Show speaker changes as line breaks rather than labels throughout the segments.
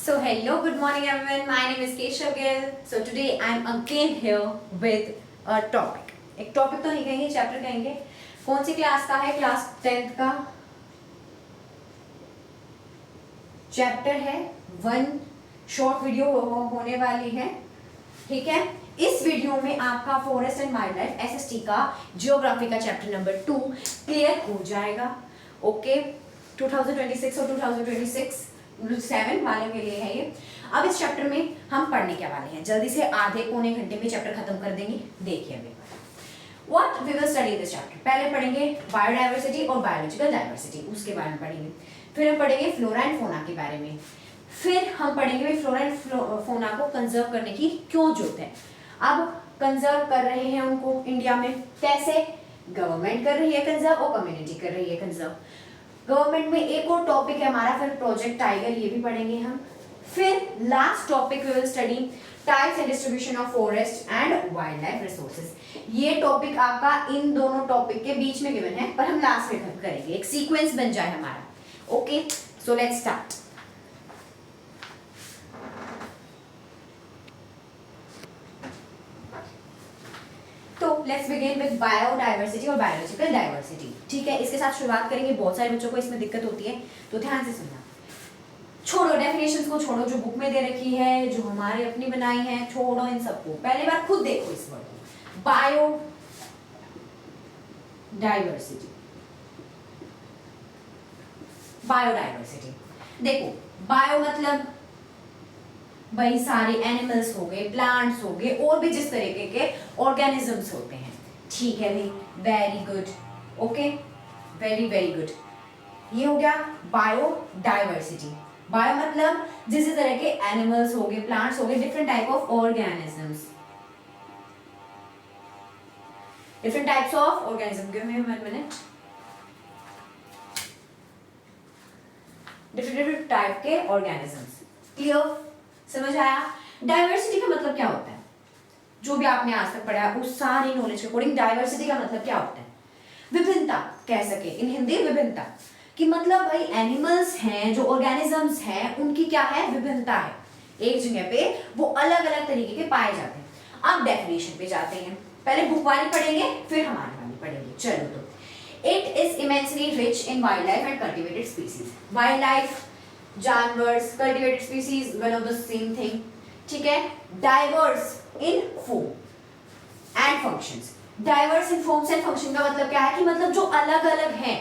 So hello, good morning everyone. My name is Keshav Gill. So today I am again here with a topic. एक topic तो नहीं कहेंगे, chapter कहेंगे. कौन सी class का है? क्लास 10th का चैप्टर है. वन शॉर्ट वीडियो होने वाली है. ठीक है. इस वीडियो में आपका forest and wild life SST का जियोग्राफी का चैप्टर नंबर 2 क्लियर हो जाएगा. ओके. 2026 और 2026 7 वालों के लिए है ये. अब इस चैप्टर में हम पढ़ने क्या वाले हैं, जल्दी से आधे पौने घंटे में चैप्टर खत्म कर देंगे. देखिए अभी what we will study this chapter. पहले पढ़ेंगे बायोडाइवर्सिटी और बायोलॉजिकल डाइवर्सिटी, उसके बारे में पढ़ेंगे. फिर हम पढ़ेंगे फ्लोरा एंड फोना के बारे में. फिर हम पढ़ेंगे फ्लोरा एंड फोना को कंजर्व करने की क्यों जरूरत है. अब कंजर्व कर रहे हैं उनको इंडिया में कैसे? गवर्नमेंट कर रही है कंजर्व और कम्युनिटी कर रही है कंजर्व. गवर्नमेंट में एक और टॉपिक है हमारा, फिर प्रोजेक्ट टाइगर, ये भी पढ़ेंगे हम. फिर last topic we will study types and distribution of forest and wild life resources. ये टॉपिक आपका इन दोनों टॉपिक के बीच में गिवन है, पर हम लास्ट में खत्म करेंगे, एक सीक्वेंस बन जाए हमारा. Okay, so let's start. तो लेट्स बिगिन विद बायोडाइवर्सिटी और बायोलॉजिकल डाइवर्सिटी. ठीक है, इसके साथ शुरुआत करेंगे. बहुत सारे बच्चों को इसमें दिक्कत होती है, तो ध्यान से सुनना. छोड़ो डेफिनेशंस को, छोड़ो जो बुक में दे रखी है, जो हमारे अपनी बनाई है, छोड़ो इन सबको. पहले बार खुद देखो इस वर्ड को, बायो डाइवर्सिटी. बायोडाइवर्सिटी देखो, बायो मतलब भाई सारे एनिमल्स हो गए, प्लांट्स हो गए, और भी जिस तरीके के ऑर्गेनिजम्स होते हैं. ठीक है भाई, very good. Okay, very very good. ये हो गया बायोडाइवर्सिटी. बायो मतलब जिस तरह के एनिमल्स हो गए, प्लांट्स हो गए, different type of organisms. Different types of organism. Give me 1 minute. Different type के ऑर्गेनिजम्स. क्लियर? समझ आया? डाइवर्सिटी का मतलब क्या होता है? जो भी आपने आज तक पढ़ा है उस सारी नॉलेज के अकॉर्डिंग डाइवर्सिटी का मतलब क्या होता है? विभिन्नता कह सके इन हिंदी. विभिन्नता कि मतलब भाई एनिमल्स हैं, जो ऑर्गेनिजम्स हैं, उनकी क्या है? विभिन्नता है. एक जगह पे वो अलग अलग तरीके के पाए जाते हैं. अब डेफिनेशन पे जाते हैं. पहले बुक वाली पढ़ेंगे, फिर हमारी वाली पढ़ेंगे. चलो, तो it is immensely rich in wild life and cultivated species. Wild life, जानवर्स, cultivated species, one of the same thing. ठीक है. Diverse in form and functions. Diverse in forms and function का मतलब क्या है कि मतलब जो अलग अलग हैं,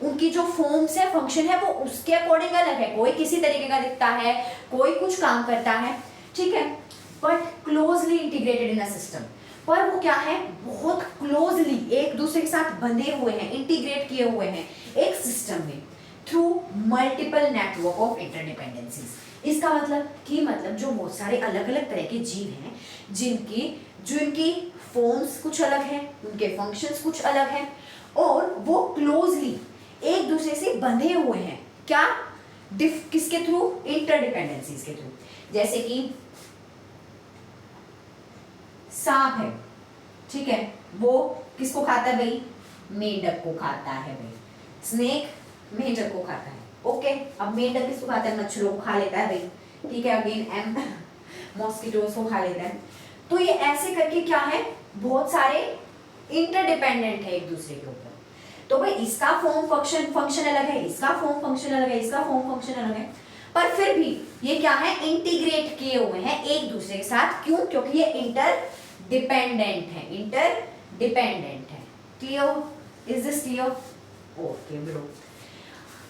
उनकी जो फॉर्म्स है, फंक्शन है, वो उसके अकॉर्डिंग अलग है. कोई किसी तरीके का दिखता है, कोई कुछ काम करता है. ठीक है. But closely integrated in a system. पर वो क्या है? बहुत क्लोजली एक दूसरे के साथ बंधे हुए हैं, इंटीग्रेट किए हुए हैं एक सिस्टम में, through multiple network of interdependencies. इसका मतलब कि मतलब जो बहुत सारे अलग अलग तरह के जीव हैं, जिनकी फॉर्म्स कुछ अलग हैं, उनके फंक्शंस कुछ अलग हैं, और वो क्लोजली एक दूसरे से बंधे हुए हैं. क्या? किसके थ्रू? इंटरडिपेंडेंसीज के थ्रू. जैसे कि सांप है. ठीक है, वो किसको खाता है भाई? मेंढक को खाता है भाई. स्नेक मेंढक को खाता है. ओके. अब मेंढक किसको खाता है? मच्छरों को खा लेता है भाई. ठीक है, अगेन एम मॉस्किटोज को खा लेता है. तो ये ऐसे करके क्या है, बहुत सारे इंटरडिपेंडेंट है एक दूसरे के ऊपर. तो भाई इसका फॉर्म फंक्शन अलग है, इसका फॉर्म फंक्शन अलग है, इसका फॉर्म फंक्शन अलग है, पर फिर भी ये क्या है? इंटीग्रेट किए हुए हैं एक दूसरे के साथ. क्यों? क्योंकि ये इंटरडिपेंडेंट है. इंटरडिपेंडेंट है. Clear? Is this clear? Okay bro.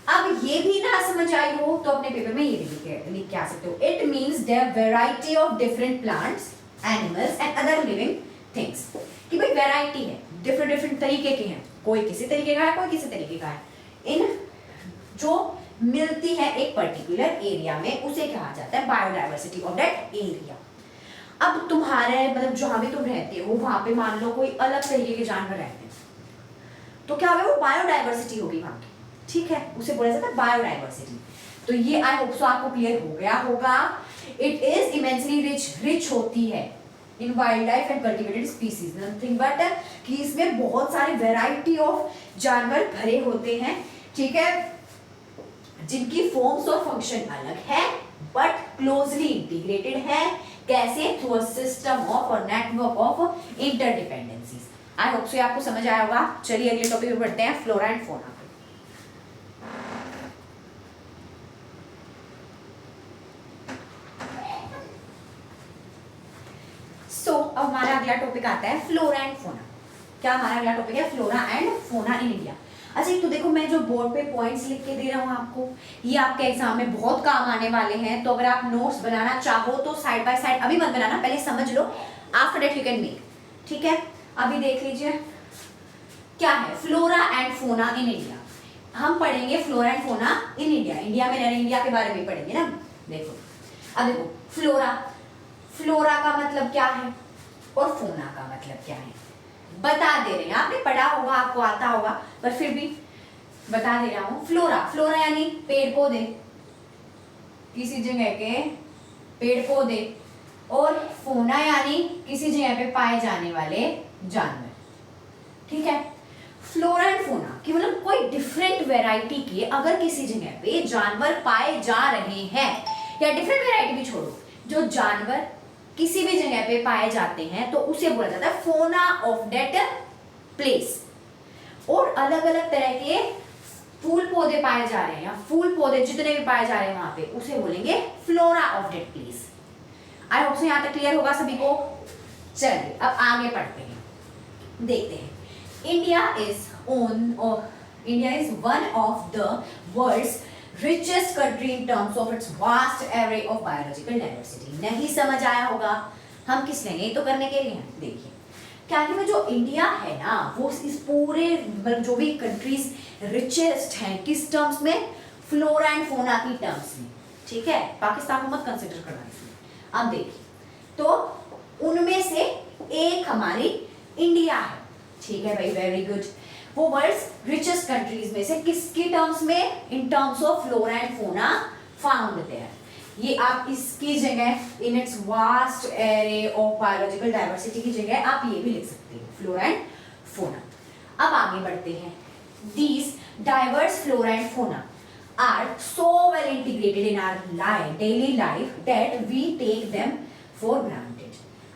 अब ये भी ना समझ आई हो तो अपने पेपर में ये भी लिख के आ सकते हो. It means there variety of different plants, animals and other living things. कि भाई वैरायटी है, डिफरेंट डिफरेंट तरीके के हैं, कोई किसी तरीके का है, कोई किसी तरीके का है. इन जो मिलती है एक पर्टिकुलर एरिया में, उसे कहा जाता है बायोडाइवर्सिटी ऑफ दैट एरिया. अब तुम्हारे मतलब जहां भी तुम रहते हो वहां पे मान लो कोई अलग तरीके के जानवर रहते हैं, तो क्या होगा? वो बायोडाइवर्सिटी होगी वहां की. ठीक है, उसे बोला जाता है बायोडाइवर्सिटी. तो ये आई होप सो आपको क्लियर हो गया होगा. इट इज इमेंसली रिच होती है इन wild life and cultivated species. Nothing but कि इसमें बहुत सारे वैरायटी ऑफ जानवर भरे होते हैं. ठीक है, जिनकी फॉर्म्स और फंक्शन अलग है, बट क्लोजली इंटीग्रेटेड है। कैसे? थ्रू अ सिस्टम ऑफ और network of interdependencies. I hope so आपको समझ आया होगा। चलिए अगले टॉपिक पे बढ़ते हैं, फ्लोरा एंड फौना। अब हमारा अगला टॉपिक आता है फ्लोरा एंड फौना। क्या हमारा अगला टॉपिक है? Flora and fauna in India. अच्छा, तो देखो मैं जो बोर्ड पे पॉइंट्स लिख के दे रहा हूँ आपको, ये आपके एग्जाम में बहुत काम आने वाले हैं। तो अगर आप नोट्स बनाना चाहो तो साइड बाय साइड, अभी मत बनाना, पहले समझ लो, after that you can make. ठीक है, अभी देख लीजिए क्या है flora and fauna in India. हम पढ़ेंगे flora and fauna in India, India में रहने इंडिया के बारे में पढ़ेंगे ना। देखो अब देखो, फ्लोरा, फ्लोरा का मतलब क्या है और फौना का मतलब क्या है बता दे रहे हैं। आपने पढ़ा होगा, आपको आता होगा, पर फिर भी बता दे रहा हूं। फ्लोरा, फ्लोरा यानी पेड़ पौधे, किसी जगह के पेड़ पौधे, और फौना यानी किसी जगह पे पाए जाने वाले जानवर। ठीक है, फ्लोरा एंड फौना कि मतलब कोई डिफरेंट वैरायटी के अगर किसी जगह पे जानवर पाए जा रहे हैं, या डिफरेंट वैरायटी भी छोड़ो, जो जानवर किसी भी जगह पे पाए जाते हैं तो उसे बोला जाता है फौना ऑफ दैट प्लेस। और अलग अलग तरह के फूल पौधे पाए जा रहे हैं, या फूल पौधे जितने भी पाए जा रहे हैं वहां पे, उसे बोलेंगे flora of that place. I hope so यहां तक क्लियर होगा सभी को। चलिए अब आगे पढ़ते हैं, देखते हैं। India is one of the world's richest country in terms of its vast array of biological diversity। नहीं समझ आया होगा, हम किस लिए, नहीं तो करने के लिए हैं। देखिए क्या है, जो इंडिया है ना, वो इस पूरे जो भी कंट्रीज रिचेस्ट हैं, किस टर्म्स में? फ्लोरा एंड फौना की टर्म्स में। ठीक है, पाकिस्तान को मत कंसिडर करना इसमें। अब देखिए, तो उनमें से एक हमारी इंडिया है। ठीक है भाई, वेरी गुड। वो वर्ल्ड्स रिचेस्ट कंट्रीज में से किसकी टर्म्स में? In terms of flora and fauna found there. ये आप इसकी जगह in its vast array of biological diversity की जगह आप ये भी लिख सकते हो, फ्लोरा एंड फौना। अब आगे बढ़ते हैं। These diverse flora and fauna are so well integrated in our daily life that we take them for granted.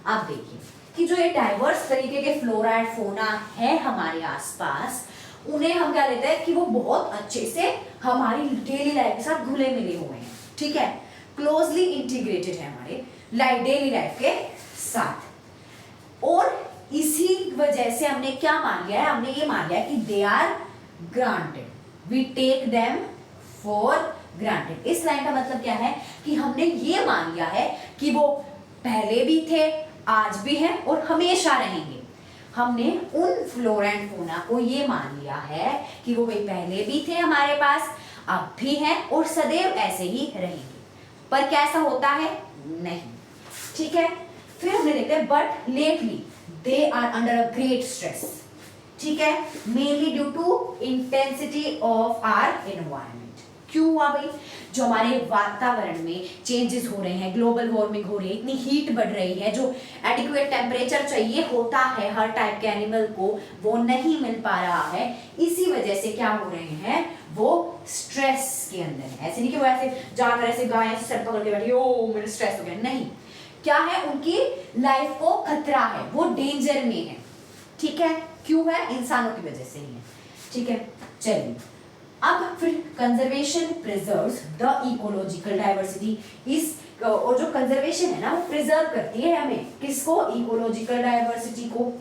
अब देखिए कि जो ये डाइवर्स तरीके के फ्लोरा एंड फौना है हमारे आसपास, उन्हें हम क्या लेते हैं कि वो बहुत अच्छे से हमारी डेली लाइफ के साथ घुले मिले हुए हैं। ठीक है, क्लोजली इंटीग्रेटेड है हमारे डेली लाइफ के साथ। और इसी वजह से हमने क्या मान लिया है? हमने ये मान लिया कि they are granted, we take them for granted. इस लाइन का मतलब क्या है कि हमने ये मान लिया है कि वो पहले भी थे, आज भी हैं और हमेशा रहेंगे। हमने उन फ्लोरा एंड फौना को ये मान लिया है कि वो पहले भी थे हमारे पास, अब भी हैं और सदैव ऐसे ही रहेंगे। पर कैसा होता है? नहीं। ठीक है, फिर हमने देखते हैं but lately they are under a great stress. ठीक है, mainly due to intensity of our environment. क्यों हुआ भाई? जो हमारे वातावरण में चेंजेस हो रहे हैं, ग्लोबल वार्मिंग हो रही है, इतनी हीट बढ़ रही है, जो एडिक्वेट टेम्परेचर चाहिए होता है हर टाइप के एनिमल को, वो नहीं मिल पा रहा है। इसी वजह से क्या हो रहे हैं? वो स्ट्रेस के अंदर है। ऐसे नहीं कि वो ऐसे जानवर ऐसे गाय ऐसे सर पकड़ के बैठी, ओ मेरा स्ट्रेस हो गया, नहीं। क्या है? उनकी लाइफ को खतरा है, वो डेंजर में है। ठीक है, क्यों है? इंसानों की वजह से ही है। ठीक है, चलिए अब फिर conservation preserves the ecological diversity. इस और जो कंजर्वेशन है ना, वो प्रिजर्व करती है हमें, किसको? इकोलॉजिकल डाइवर्सिटी को।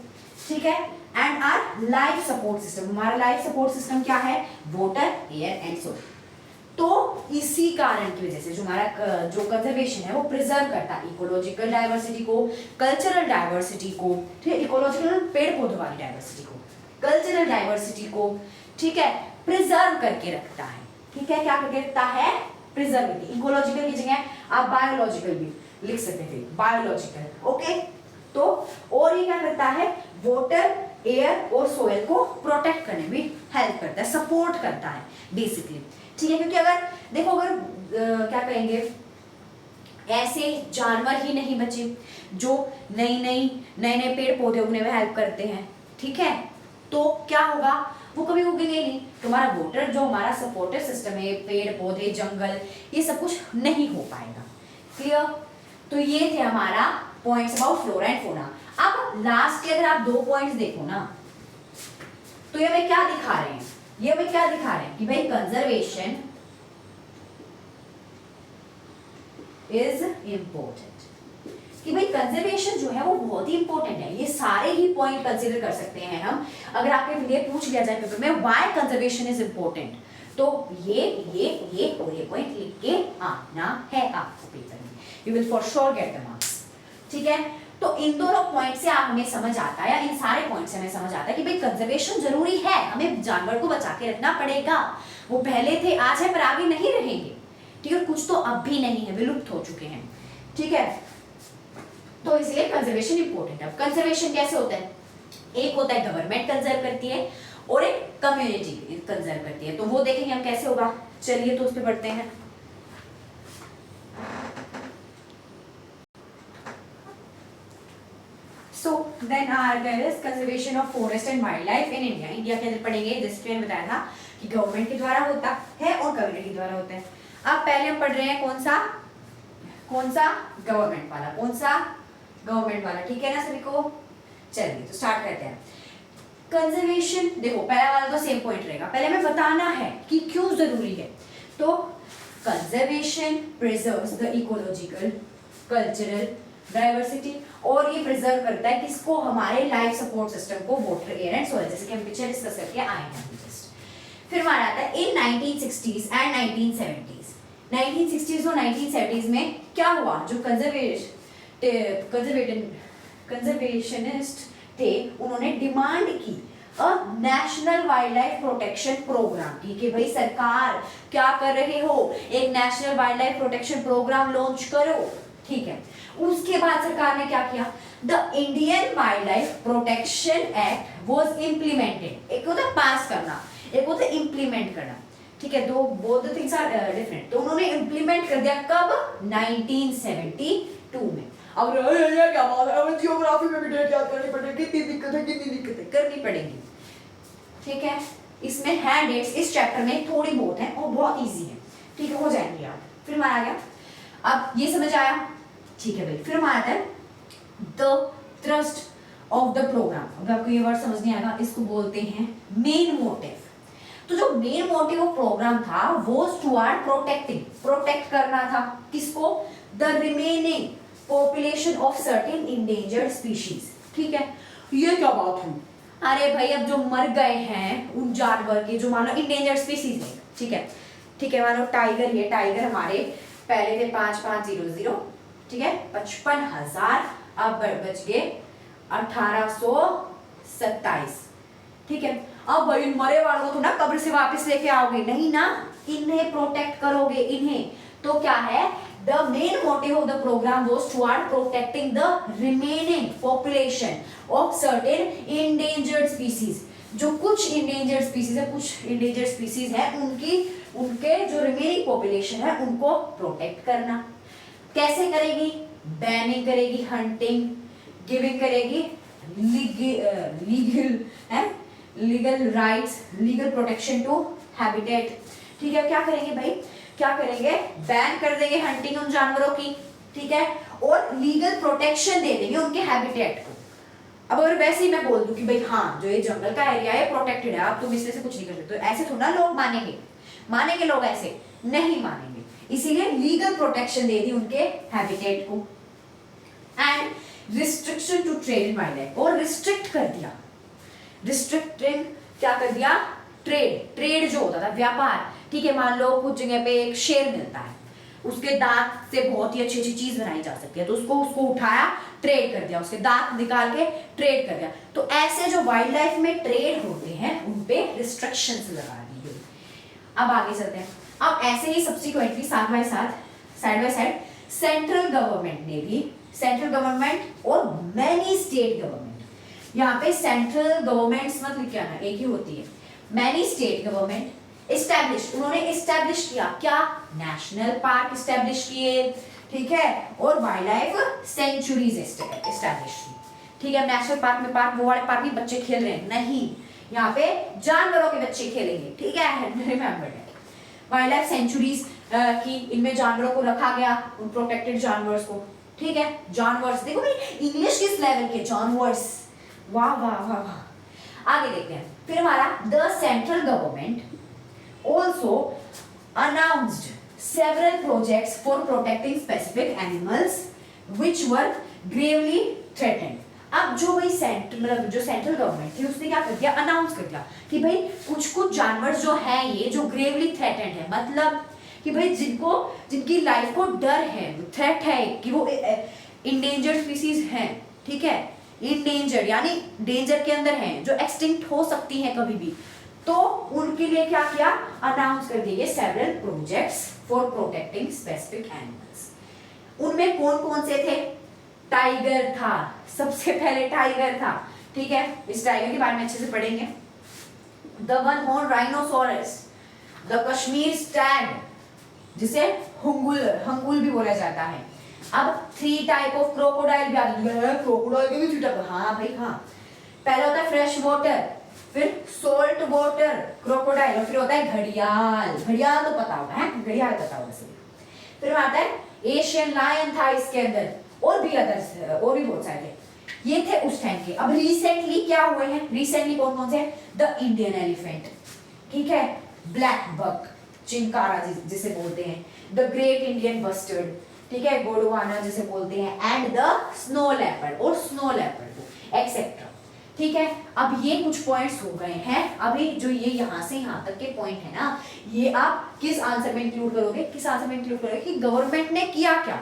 ठीक है, and our life support system. हमारा लाइफ सपोर्ट सिस्टम क्या है? Water, air and soil. तो इसी कारण की वजह से जो हमारा जो कंजर्वेशन है वो प्रिजर्व करता है इकोलॉजिकल डाइवर्सिटी को, कल्चरल डाइवर्सिटी को। ठीक है, इकोलॉजिकल पेड़ पौधों वाली डाइवर्सिटी को, कल्चरल डाइवर्सिटी को, ठीक है, प्रिजर्व करके रखता है। ठीक है, क्या करके रखता है? प्रिजर्व करके। इकोलॉजिकल की जगह आप बायोलॉजिकल भी लिख सकते थे, बायोलॉजिकल। ओके, तो और ये क्या करता है? वाटर, एयर और सोइल को प्रोटेक्ट करने में भी हेल्प करता है, सपोर्ट करता है बेसिकली। ठीक है, क्योंकि अगर देखो, अगर क्या कहेंगे, ऐसे जानवर ही नहीं बचे जो नए पेड़ पौधे उगने में हेल्प करते हैं। ठीक है, तो क्या होगा? वो कभी उगेंगे नहीं। तुम्हारा वाटर जो हमारा सपोर्टिव सिस्टम है, पेड़ पौधे, जंगल, ये सब कुछ नहीं हो पाएगा। क्लियर? तो ये थे हमारा points about flora and fauna. अब लास्ट के अगर आप 2 पॉइंट्स देखो ना, तो ये हमें क्या दिखा रहे हैं, ये हमें क्या दिखा रहे हैं कि भाई कंजर्वेशन इज इंपॉर्टेंट, कि भाई कंजर्वेशन जो है वो बहुत ही इंपॉर्टेंट है। ये सारे ही पॉइंट कंसीडर कर सकते हैं हम। अगर आपके लिए पूछ लिया जाए पेपर में व्हाई कंजर्वेशन इज इंपॉर्टेंट, तो ये और ये पॉइंट लिख के आना है आपको पेपर में, you will for sure get the marks. ठीक है, तो इन दोनों पॉइंट से आप हमें समझ आता है, या इन सारे पॉइंट से हमें समझ आता है कि भाई कंजर्वेशन जरूरी है, हमें जानवर को बचा के रखना पड़ेगा। वो पहले थे, आज है, पर आगे नहीं रहेंगे। ठीक है, कुछ तो अब भी नहीं है, विलुप्त हो चुके हैं। ठीक है, तो इसलिए कंजर्वेशन इंपॉर्टेंट है। अब कंजर्वेशन कैसे होता है, एक होता है गवर्नमेंट कंजर्व करती है और एक कम्युनिटी कंजर्व करती है। तो वो देखेंगे हम कैसे होगा। चलिए तो उस पर बढ़ते हैं। So then there is conservation of forest and wildlife in India. India के अंदर पढ़ेंगे, जैसे मैंने बताया था कि गवर्नमेंट के द्वारा होता है और कम्युनिटी द्वारा होता है। अब पहले हम पढ़ रहे हैं कौन सा गवर्नमेंट वाला, कौन सा गवर्नमेंट वाला। ठीक है ना सभी को? चलिए तो स्टार्ट करते हैं। कंजर्वेशन देखो, पहला वाला तो सेम पॉइंट रहेगा, पहले हमें बताना है कि क्यों जरूरी है। तो conservation preserves the ecological cultural diversity, और ये प्रिजर्व करता है किसको, हमारे लाइफ सपोर्ट सिस्टम को, वाटर, एयर एंड सॉइल, जैसे कि हम पीछे डिस्कस करके आए हैं जस्ट। फिर हमारा आता है इन 1960s एंड 1970s। 1960s और 1970s में क्या हुआ, जो कंजर्वेशनिस्ट थे उन्होंने डिमांड की national wild life protection programme की, कि भाई सरकार क्या कर रहे हो, एक national wild life protection programme launch करो। ठीक है, उसके बाद सरकार ने क्या किया, the Indian wild life protection act was implemented. एक होता है पास करना, एक होता है इम्प्लीमेंट करना। ठीक है, दो बोथ थिंग्स आर डिफरेंट। तो उन्होंने इम्प्लीमेंट कर दिया कब, 1972 में। अब ये क्या बात है, हमें जियोग्राफी में भी डेट याद करनी पड़ेगी, कितनी दिक्कतें करनी पड़ेगी। ठीक है, इसमें है डेट्स, इस चैप्टर में थोड़ी बहुत है और बहुत इजी है। ठीक है, हो जाएंगे याद। फिर हमारा आ गया, अब ये समझ आया। ठीक है भाई, फिर हमारा आता है the thrust of the programme. अब आपको ये वर्ड समझ नहीं आएगा, इसको बोलते हैं मेन मोटिव। तो जो मेन मोटिव ऑफ प्रोग्राम था वो टुवर्ड प्रोटेक्टिंग, प्रोटेक्ट करना था किसको, the remaining population of certain endangered species. ठीक है, ये क्या बात है, अरे भाई अब जो मर गए हैं उन जानवर के, जो मानो इंडेंजर्ड स्पीशीज है। ठीक है, ठीक है, मानो टाइगर, ये टाइगर हमारे पहले थे 5500, ठीक है, 55,000, अब बच गए 1827। ठीक है, अब भाई मरे वालों को तो ना कब्र से वापस लेके आओगे नहीं ना, इन्हें प्रोटेक्ट करोगे इन्हें। तो क्या है, the main motive of the programme was toward protecting the remaining population of certain endangered species. जो कुछ इंडेंजर्ड स्पीशीज है, कुछ इंडेंजर्ड स्पीशीज है, उनके जो रिमेनिंग पॉपुलेशन है उनको प्रोटेक्ट करना। कैसे करेगी, बैनिंग करेगी, हंटिंग, गिविंग करेगी legal rights, legal protection to habitat. ठीक है, क्या करेंगे भाई, क्या करेंगे, बैन कर देंगे हंटिंग उन जानवरों की। ठीक है, और लीगल प्रोटेक्शन दे देंगे उनके हैबिटेट को। अब अगर वैसे ही मैं बोल दूं कि भाई हाँ जो ये जंगल का एरिया है प्रोटेक्टेड है, अब तुम इसमें से कुछ नहीं कर सकते, तो ऐसे थोड़ा लोग मानेंगे लोग ऐसे नहीं मानेंगे। इसीलिए लीगल प्रोटेक्शन दे दी उनके हैबिटेट को। And restriction to trade in wild life, और रिस्ट्रिक्ट कर दिया, रिस्ट्रिक्टिंग क्या कर दिया, ट्रेड जो होता था व्यापार। ठीक है, मान लो कुछ जगह पे एक शेर मिलता है, उसके दांत से बहुत ही अच्छी चीज बनाई जा सकती है, तो उसको उठाया, ट्रेड कर दिया, उसके दांत निकाल के ट्रेड कर दिया। तो ऐसे जो वाइल्ड लाइफ में ट्रेड होते हैं उन पे रिस्ट्रिक्शंस लगा दी गई। अब आगे चलते हैं। अब ऐसे ही subsequently side by side central government और मैनी स्टेट गवर्नमेंट, यहाँ पे सेंट्रल गवर्नमेंट्स मत लिख के आना, एक ही होती है, मैनी स्टेट गवर्नमेंट उन्होंने एस्टैब्लिश किया क्या, नेशनल पार्क एस्टैब्लिश किए। ठीक है, और वाइल्ड लाइफ सेंचुरीज एस्टैब्लिश की। ठीक है, नेशनल पार्क में वो वाले पार्क में बच्चे खेल रहे हैं नहीं, यहाँ पे जानवरों के बच्चे खेलेंगे। ठीक है, remember that. Wild life centuries कि इनमें जानवरों को रखा गया, उन प्रोटेक्टेड जानवर्स को, ठीक है। जानवर्स देखो भाई इंग्लिश किस लेवल के, जानवर्स, वाह वाह वाह वाह। आगे देखते हैं, फिर हमारा the central government also announced several projects for protecting specific animals which were gravely threatened। अब जो भाई मतलब जो सेंट्रल गवर्नमेंट थी उसने क्या कर दिया, अनाउंस कर दिया कि भाई कुछ कुछ जानवर जो है ये जो ग्रेवली थ्रेटेंड है, मतलब कि भाई जिनकी लाइफ को डर है, थ्रेट है कि वो इंडेंजर्ड स्पीसीज हैं, ठीक है। इंडेंजर्ड यानी डेंजर के अंदर हैं, जो एक्सटिंक्ट हो सकती हैं कभी भी, तो उनके लिए क्या किया, अनाउंस कर दिए several projects for protecting specific animals. उनमें कौन कौन से थे, टाइगर था, सबसे पहले टाइगर था, ठीक है। इस टाइगर के बारे में अच्छे से पढ़ेंगे। The one horn rhinoceros, the Kashmir Stag जिसे हंगुल भी बोला जाता है। अब 3 टाइप ऑफ क्रोकोडाइल भी आते हैं, क्रोकोडाइल के भी 3 टाइप, हाँ भाई हाँ। पहला होता है फ्रेश वाटर, फिर सोल्ट वाटर क्रोकोडाइल, और फिर होता है घड़ियाल। घड़ियाल तो पता होगा, है घड़ियाल पता होगा सभी। फिर आता है एशियन लायन था इसके अंदर, और भी अदर्स, और भी बहुत सारे थे। ये थे उस टाइम के। अब रिसेंटली क्या हुए हैं, रिसेंटली कौन कौन से, द इंडियन एलिफेंट, ठीक है, ब्लैक बक चिंकारा जिसे बोलते हैं, द ग्रेट इंडियन बस्टर्ड, ठीक है, गोंडवाना जिसे बोलते हैं, एंड द स्नो लेपर्ड और स्नो लेपर्ड एक्सेट्रा, ठीक है। अब ये कुछ पॉइंट्स हो गए हैं। अभी जो ये यहाँ से यहाँ तक के पॉइंट है ना, ये आप किस आंसर में इंक्लूड करोगे, किस आंसर में इंक्लूड करोगे कि गवर्नमेंट ने किया क्या,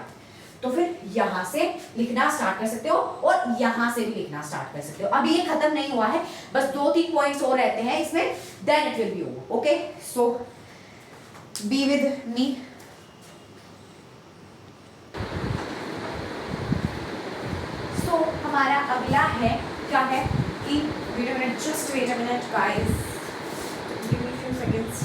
तो फिर यहाँ से लिखना स्टार्ट कर सकते हो और यहाँ से भी लिखना स्टार्ट कर सकते हो। अब ये खत्म नहीं हुआ है, बस 2-3 पॉइंट्स और रहते हैं इसमें, then it will be over. Okay, so be with me. So हमारा अगला है क्या है कि wait a minute, just wait a minute guys, give me few seconds।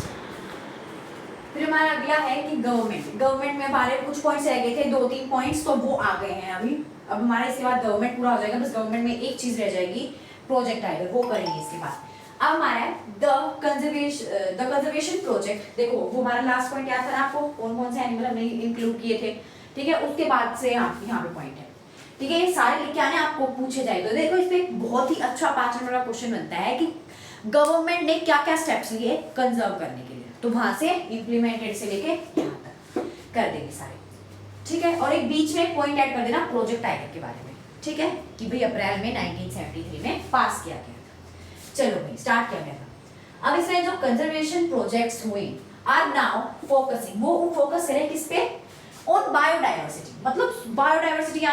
फिर हमारा अगला है कि गवर्नमेंट में हमारे कुछ पॉइंट्स रह गए थे, 2-3 पॉइंट्स, तो वो आ गए हैं अभी। अब हमारे इसके बाद गवर्नमेंट पूरा हो जाएगा, बस गवर्नमेंट में एक चीज रह जाएगी, प्रोजेक्ट टाइगर, वो करेंगे इसके बाद। अब हमारा है द कंजर्वेशन प्रोजेक्ट। देखो वो हमारा लास्ट पॉइंट क्या था ना, आपको कौन कौन से एनिमल हमने इंक्लूड किए थे, ठीक है, उसके बाद से यहाँ पे पॉइंट है, ठीक है। ये सारे लिख के आने आपको पूछे जाएगा। तो देखो इस पे बहुत ही अच्छा 5 नंबर का क्वेश्चन बनता है कि गवर्नमेंट ने क्या क्या स्टेप्स लिए कंजर्व करने के लिए, तो वहां से इंप्लीमेंटेड से लेके यहाँ तक कर देंगे सारे, ठीक है। और एक बीच में पॉइंट ऐड कर देना प्रोजेक्ट टाइगर के बारे में, ठीक है, कि भाई अप्रैल में 1973 में पास किया गया था। चलो भाई स्टार्ट किया गया था। अब इसमें जो कंजर्वेशन प्रोजेक्ट्स हुए आर नाउ फोकसिंग, वो फोकस करें किस पे, ऑन बायोडाइवर्सिटी। मतलब बायोडाइवर्सिटी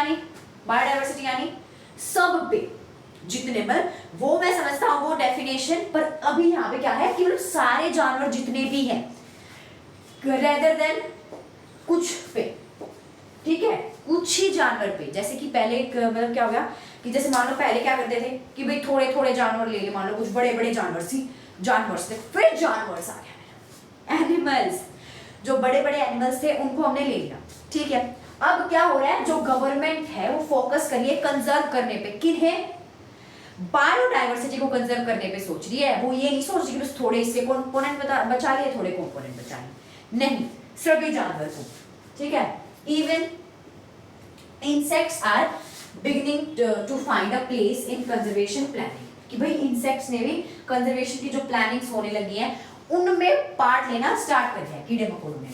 यानी सब पे, जितने, मतलब वो मैं समझता हूँ वो डेफिनेशन, पर अभी यहाँ पे क्या है कि मतलब सारे जानवर जितने भी हैं, रेदर देन कुछ पे, ठीक है, कुछ ही जानवर पे। जैसे कि पहले मतलब क्या हो गया कि जैसे मान लो पहले क्या करते थे कि भाई थोड़े थोड़े जानवर ले ले, मान लो कुछ बड़े बड़े जानवर थे, फिर जानवर्स आ गया, एनिमल्स, जो बड़े बड़े एनिमल्स थे उनको हमने ले लिया, ठीक है। अब क्या हो रहा है, जो गवर्नमेंट है वो फोकस करिए कंजर्व करने पे, किन्हें, बायोडाइवर्सिटी को कंजर्व करने पे सोच रही है। वो ये नहीं सोच रही कि बस थोड़े इससे कंपोनेंट बचा लिए, थोड़े कंपोनेंट बचा लिए, नहीं, सभी जानवर को, ठीक है। Even insects are beginning to find a place in conservation planning, कि भाई इंसेक्ट्स ने भी कंजर्वेशन की जो प्लानिंग्स होने लगी है उनमें पार्ट लेना स्टार्ट कर दिया कीड़े मकोड़ों ने।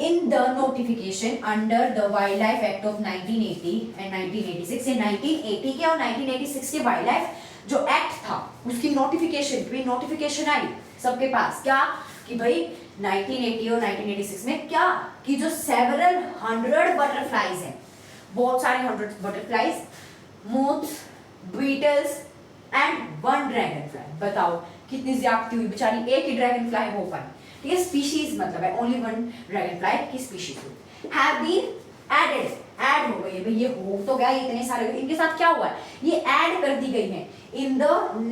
In the notification under the Wildlife Act of 1980 and 1986, 1980 के और 1986 के वाइल्ड लाइफ जो एक्ट था उसकी नोटिफिकेशन आई सबके पास, क्या कि भाई 1980 और 1986 में क्या कि जो several hundred butterflies हैं, बहुत सारे 100 butterflies, moths, beetles and 1 dragonfly, बताओ कितनी ज्यादती हुई, बेचारी एक ही ड्रैगन फ्लाई हो पाई, ठीक है, स्पीशीज मतलब है ओनली 1 ड्रैगन फ्लाई की स्पीशीज हैव बीन ऐड हो गई है भाई, ये हो तो गया, इतने सारे, इनके साथ क्या हुआ है, ये ऐड कर दी गई है in the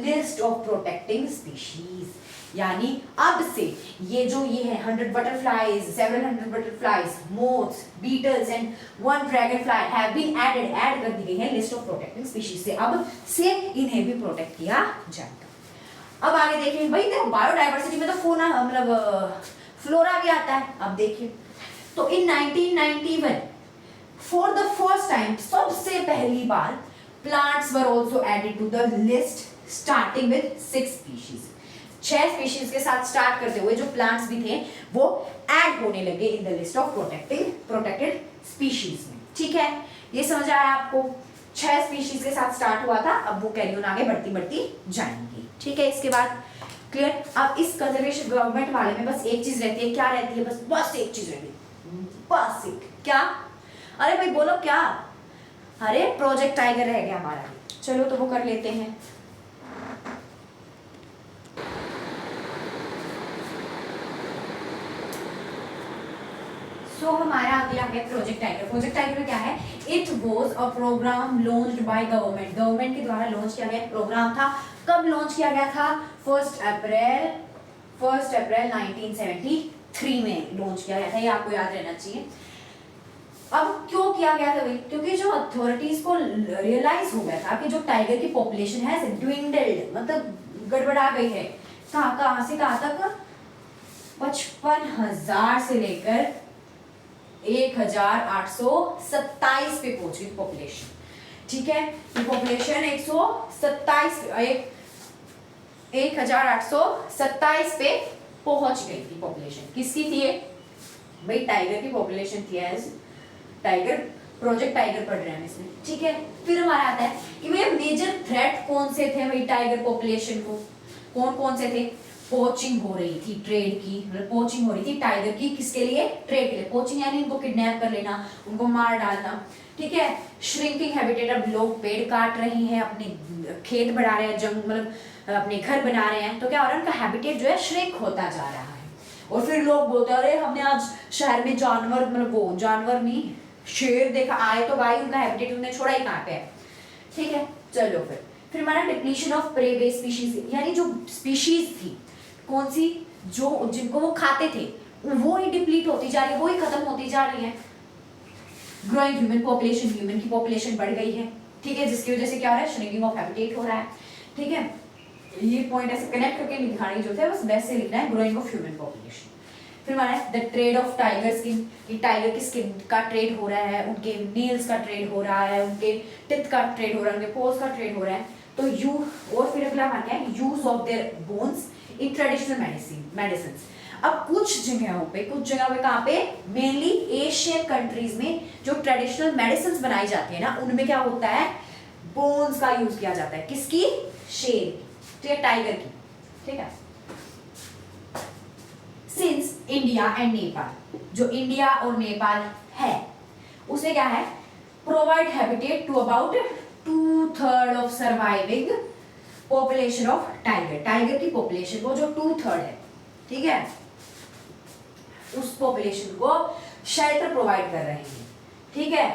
list of protecting species. यानी अब से ये जो ये है 100 butterflies, several hundred butterflies, moths, beetles and 1 dragonfly have been add कर दी गई है लिस्ट ऑफ प्रोटेक्टिंग स्पीशीज से, अब से इन्हें भी प्रोटेक्ट किया जाएगा। अब आगे देखें भाई, देखो बायोडाइवर्सिटी में तो मतलब फ्लोरा भी आता है। अब देखिए, तो in 1991 for the first time, सबसे पहली बार, plants were also added to the list starting with 6 species. 6 species के साथ स्टार्ट करते हुए जो प्लांट्स भी थे वो ऐड होने लगे in the list of protected species में। ठीक है, ये समझ आया आपको? 6 स्पीशीज के साथ स्टार्ट हुआ था, अब वो कैरी ऑन आगे बढ़ती जाएंगी। ठीक है, इसके बाद क्लियर। अब इस कंजर्वेशन गवर्नमेंट वाले में बस एक चीज रहती है, क्या रहती है? बस एक चीज रहती है, बस एक, क्या? अरे भाई बोलो क्या? अरे प्रोजेक्ट टाइगर रह गया हमारा। चलो तो वो कर लेते हैं। तो हमारा अगला है प्रोजेक्ट टाइगर। प्रोजेक्ट टाइगर में क्या है? It was a program launched by government. Government के द्वारा लॉन्च किया गया प्रोग्राम था। कब लॉन्च किया गया था? 1 अप्रैल 1973 में लॉन्च किया गया था। ये आपको याद रहना चाहिए। अब क्यों किया गया था भाई? क्योंकि जो अथॉरिटीज को रियलाइज हो गया था कि जो टाइगर की पॉपुलेशन है ड्विंडल्ड, मतलब गड़बड़ा गई है। कहां से कहां तक? 55,000 से लेकर 1827 पे पहुंच गई पॉपुलेशन। ठीक है, ये पॉपुलेशन 1827 पे पहुंच गई थी पॉपुलेशन। किसकी थी ये? भाई टाइगर की पॉपुलेशन थी। एज टाइगर, प्रोजेक्ट टाइगर पढ़ रहे हैं इसमें। ठीक है, फिर हमारा आता है कि भैया मेजर थ्रेट कौन से थे भाई टाइगर पॉपुलेशन को? कौन से थे? पोचिंग हो रही थी, ट्रेड की, मतलब पोचिंग हो रही थी टाइगर की। किसके लिए? ट्रेड के लिए। पोचिंग यानी उनको किडनैप कर लेना, उनको मार डालना। ठीक है, श्रिंकिंग हैबिटेट, अब लोग पेड़ काट रहे हैं, अपने खेत बढ़ा रहे हैं, मतलब अपने घर बना रहे हैं, तो क्या हो रहा है? उनका हैबिटेट जो है श्रिंक होता जा रहा है। और फिर लोग बोलते हैं अरे हमने आज शहर में जानवर, मतलब वो जानवर नहीं, शेर देखा, आए तो भाई उनका हैबिटेट उन्होंने छोड़ा ही कहाँ पे है। ठीक है, चलो फिर हमारा depletion of prey based species, यानी जो स्पीशीज थी कौन सी, जो जिनको वो खाते थे वो ही डिप्लीट होती जा रही है, वो ही खत्म होती जा रही है। ग्रोइंग ह्यूमन पॉपुलेशन, ह्यूमन की पॉपुलेशन बढ़ गई है। ठीक है, जिसकी वजह से क्या हो रहा है? श्रिंकिंग ऑफ हैबिटेट हो रहा है। ठीक है, ये पॉइंट ऐसे कनेक्ट करके लिखना नहीं जो थे, बस वैसे लिखना है, ग्रोइंग ऑफ ह्यूमन पॉपुलेशन। फिर हमारा the trade off tiger skin, ये टाइगर की स्किन का ट्रेड हो रहा है, उनके नेल्स का ट्रेड हो रहा है, उनके टिथ का ट्रेड हो रहा है, उनके पोज का ट्रेड हो रहा है। तो और फिर अगला मान है use of their bones in traditional medicine. अब कुछ जगह पे कहाँ पे? मेनली एशियन कंट्रीज में जो ट्रेडिशनल मेडिसिन बनाई जाती है ना, उनमें क्या होता है? बोन्स का यूज किया जाता है। किसकी? शेर की, ठीक है, टाइगर की। ठीक है, सिंस इंडिया एंड नेपाल, जो इंडिया और नेपाल है उसमें क्या है? Provide habitat to about 2/3 of surviving population of tiger. Tiger की पॉपुलेशन को जो 2/3 है, ठीक है, उस पॉपुलेशन को शेल्टर प्रोवाइड कर रहे हैं। ठीक है,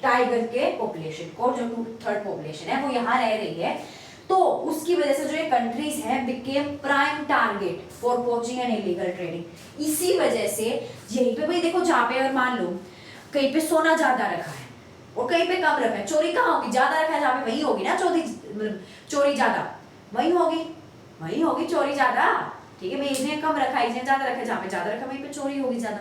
टाइगर के पॉपुलेशन को जो 2/3 पॉपुलेशन है वो यहाँ रह रही है, तो उसकी वजह से जो ये कंट्रीज हैं became prime target for poaching and illegal trading. इसी वजह से यहीं पे भाई देखो, जहाँ पे अगर मान लो कहीं पे सोना ज्यादा रखा है और कहीं पे कम रखा है, चोरी कहाँ होगी? ज्यादा रखा है जहाँ पे वही होगी ना चोरी ज्यादा, वही होगी चोरी ज्यादा। ठीक है भाई, इसने कम रखा है, इसने ज्यादा रखा है, जहाँ पे ज्यादा रखा वहीं पे चोरी होगी ज्यादा।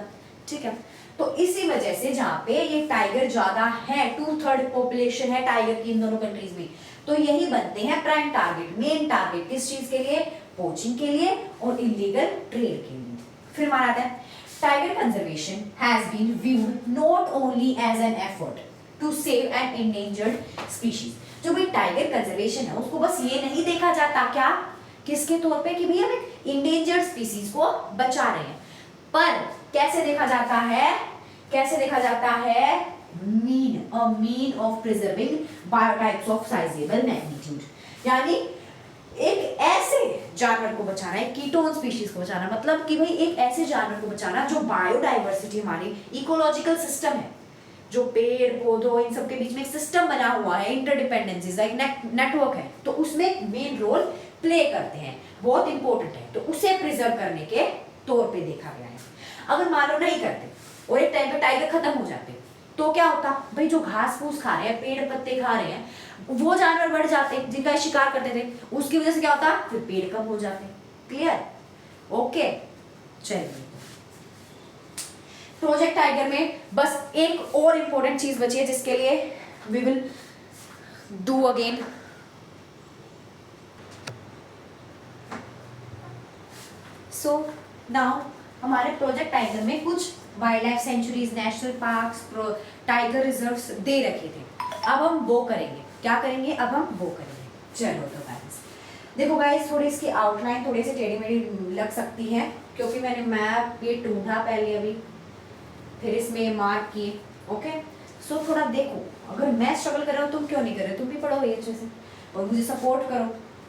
ठीक है, तो इसी वजह से जहाँ पे ये टाइगर ज्यादा है, 2/3 पॉपुलेशन है टाइगर की इन दोनों कंट्रीज में, तो यही बनते हैं प्राइम टारगेट, मेन टारगेट। किस चीज के लिए? पोचिंग के लिए और इलीगल ट्रेड के लिए। फिर हमारा आता है tiger conservation has been viewed not only as an effort to save an endangered species. जो भी टाइगर कंजर्वेशन है उसको बस ये नहीं देखा जाता क्या, किसके तौर पे, कि भैया हम एक इंडेंजर्ड स्पीशीज को बचा रहे हैं, पर कैसे देखा जाता है? Mean of preserving biotypes of sizable magnitude, यानी एक ऐसे जानवर को बचाना है, कीटोन स्पीशीज को बचाना, मतलब कि भाई एक ऐसे जानवर को बचाना जो बायोडाइवर्सिटी, हमारी इकोलॉजिकल सिस्टम है, जो पेड़ पौधों इन सब के बीच में एक सिस्टम बना हुआ है, इंटरडिपेंडेंसीज लाइक नेटवर्क है, तो उसमें मेन रोल प्ले करते हैं, बहुत इंपॉर्टेंट है, तो उसे प्रिजर्व करने के तौर पे देखा गया है। अगर मान लो नहीं करते और एक टाइम पे टाइगर खत्म हो जाते तो क्या होता? भाई जो घास फूस खा रहे हैं, पेड़ पत्ते खा रहे हैं, वो जानवर बढ़ जाते जिनका शिकार करते थे, उसकी वजह से क्या होता? फिर पेड़ कम हो जाते। क्लियर? ओके, चलिए। प्रोजेक्ट टाइगर में बस एक और इंपॉर्टेंट चीज बची है जिसके लिए we will do again. So now हमारे प्रोजेक्ट टाइगर में कुछ wild life sanctuaries, national parks, tiger reserves दे रखे थे। अब हम वो करेंगे। क्या करेंगे? अब हम वो करेंगे। चलो तो गाइस देखो गाइस, थोड़ी इसकी आउटलाइन थोड़ी सी टेढ़ी मेढ़ी लग सकती है क्योंकि मैंने मैप ये ढूंढा पहले, अभी फिर इसमें मार्क किए। ओके, सो थोड़ा देखो, अगर मैं स्ट्रगल कर रहा हूँ तुम क्यों नहीं कर रहे? तुम भी पढ़ो ये अच्छे से और मुझे सपोर्ट करो,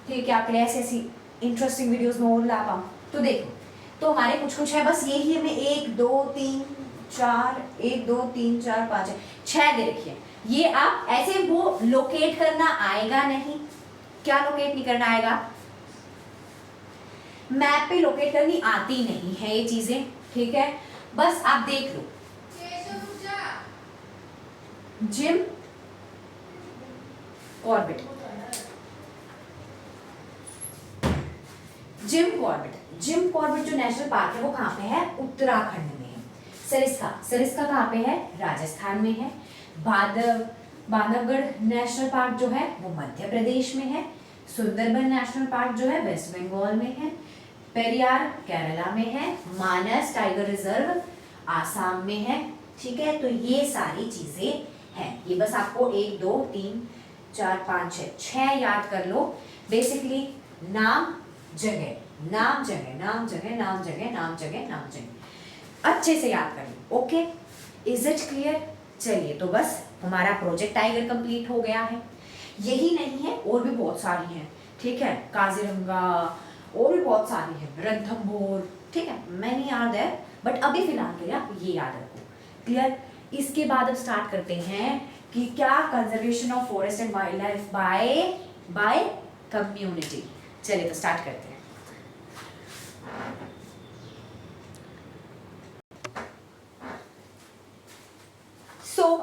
ठीक है? आपके लिए ऐसी ऐसी इंटरेस्टिंग वीडियोस में और ला पाऊँ। तो देखो, तो हमारे कुछ है, बस यही हमें 1 2 3 4 1 2 3 4 5 6 दे रखी है। ये आप ऐसे वो लोकेट करना आएगा नहीं। क्या लोकेट नहीं करना आएगा? मैप पे लोकेट करनी आती नहीं है ये चीजें, ठीक है? बस आप देख लो। जिम कॉर्बेट, जिम कॉर्बेट जो नेशनल पार्क है वो कहाँ पे है? उत्तराखंड में है। सरिस्का कहाँ पे है? राजस्थान में है। बांधवगढ़ नेशनल पार्क जो है वो मध्य प्रदेश में है। सुंदरबन नेशनल पार्क जो है वेस्ट बंगाल में है। पेरियार केरला में है। मानस टाइगर रिजर्व आसाम में है, ठीक है? तो ये सारी चीजें हैं। ये बस आपको 1 2 3 4 5 6 याद कर लो। बेसिकली नाम जगह, नाम जगह, नाम जगह, नाम जगह, नाम जगह, नाम जगह, अच्छे से याद कर लो। Okay, is it clear? चलिए, तो बस हमारा प्रोजेक्ट टाइगर कंप्लीट हो गया है। यही नहीं है, और भी बहुत सारी हैं, ठीक है? काजीरंगा और भी बहुत सारी है, रणथंभौर, ठीक है? मैं नहीं याद है, बट अभी फिलहाल के लिए आप ये याद रखो। क्लियर? इसके बाद अब स्टार्ट करते हैं कि क्या conservation of forest and wild life by community. चलिए तो स्टार्ट करते हैं।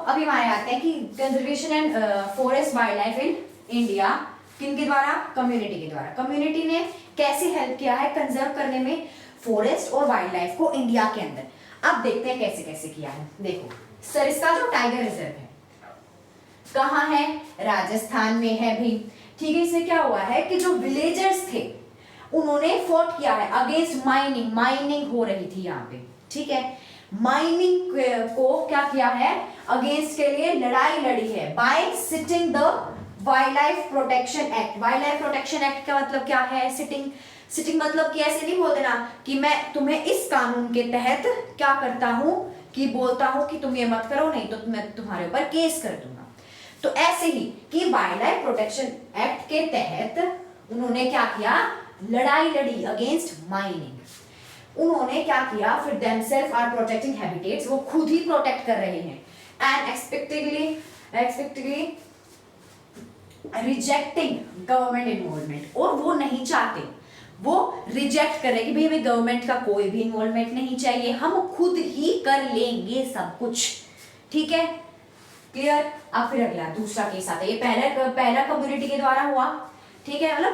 अभी हमारे आते हैं कि conservation and forest wild life in India किनके द्वारा? कम्युनिटी के द्वारा। कम्युनिटी ने कैसे हेल्प किया है कंजर्व करने में फॉरेस्ट और वाइल्ड लाइफ को इंडिया के अंदर? अब देखते हैं कैसे कैसे किया है। देखो, सरिस्का जो टाइगर रिजर्व है कहाँ है? राजस्थान में है भी, ठीक है? इसमें क्या हुआ है कि जो विलेजर्स थे उन्होंने फोर्ट किया है अगेंस्ट माइनिंग हो रही थी यहाँ पे, ठीक है? माइनिंग को क्या किया है? अगेंस्ट के लिए लड़ाई लड़ी है bye sitting the wild life protection act. Wild life protection act का मतलब क्या है? सिटिंग मतलब कि ऐसे नहीं बोल देना कि मैं तुम्हें इस कानून के तहत क्या करता हूं कि बोलता हूं कि तुम ये मत करो, नहीं तो मैं तुम्हारे ऊपर केस कर दूंगा। तो ऐसे ही कि वाइल्ड लाइफ प्रोटेक्शन एक्ट के तहत उन्होंने क्या किया? लड़ाई लड़ी अगेंस्ट माइनिंग। उन्होंने क्या किया? फिर देमसेल्फ आर प्रोटेक्टिंग हैबिटेट्स, वो खुद ही प्रोटेक्ट कर रहे हैं। And expectedly rejecting government involvement, और वो नहीं चाहते, वो रिजेक्ट कर रहे हैं कि भाई हमें गवर्नमेंट का कोई भी इन्वॉल्वमेंट नहीं चाहिए, हम खुद ही कर लेंगे सब कुछ, ठीक है? क्लियर? अब फिर अगला दूसरा केस आता है। ये पहला कम्युनिटी के द्वारा हुआ, ठीक है? मतलब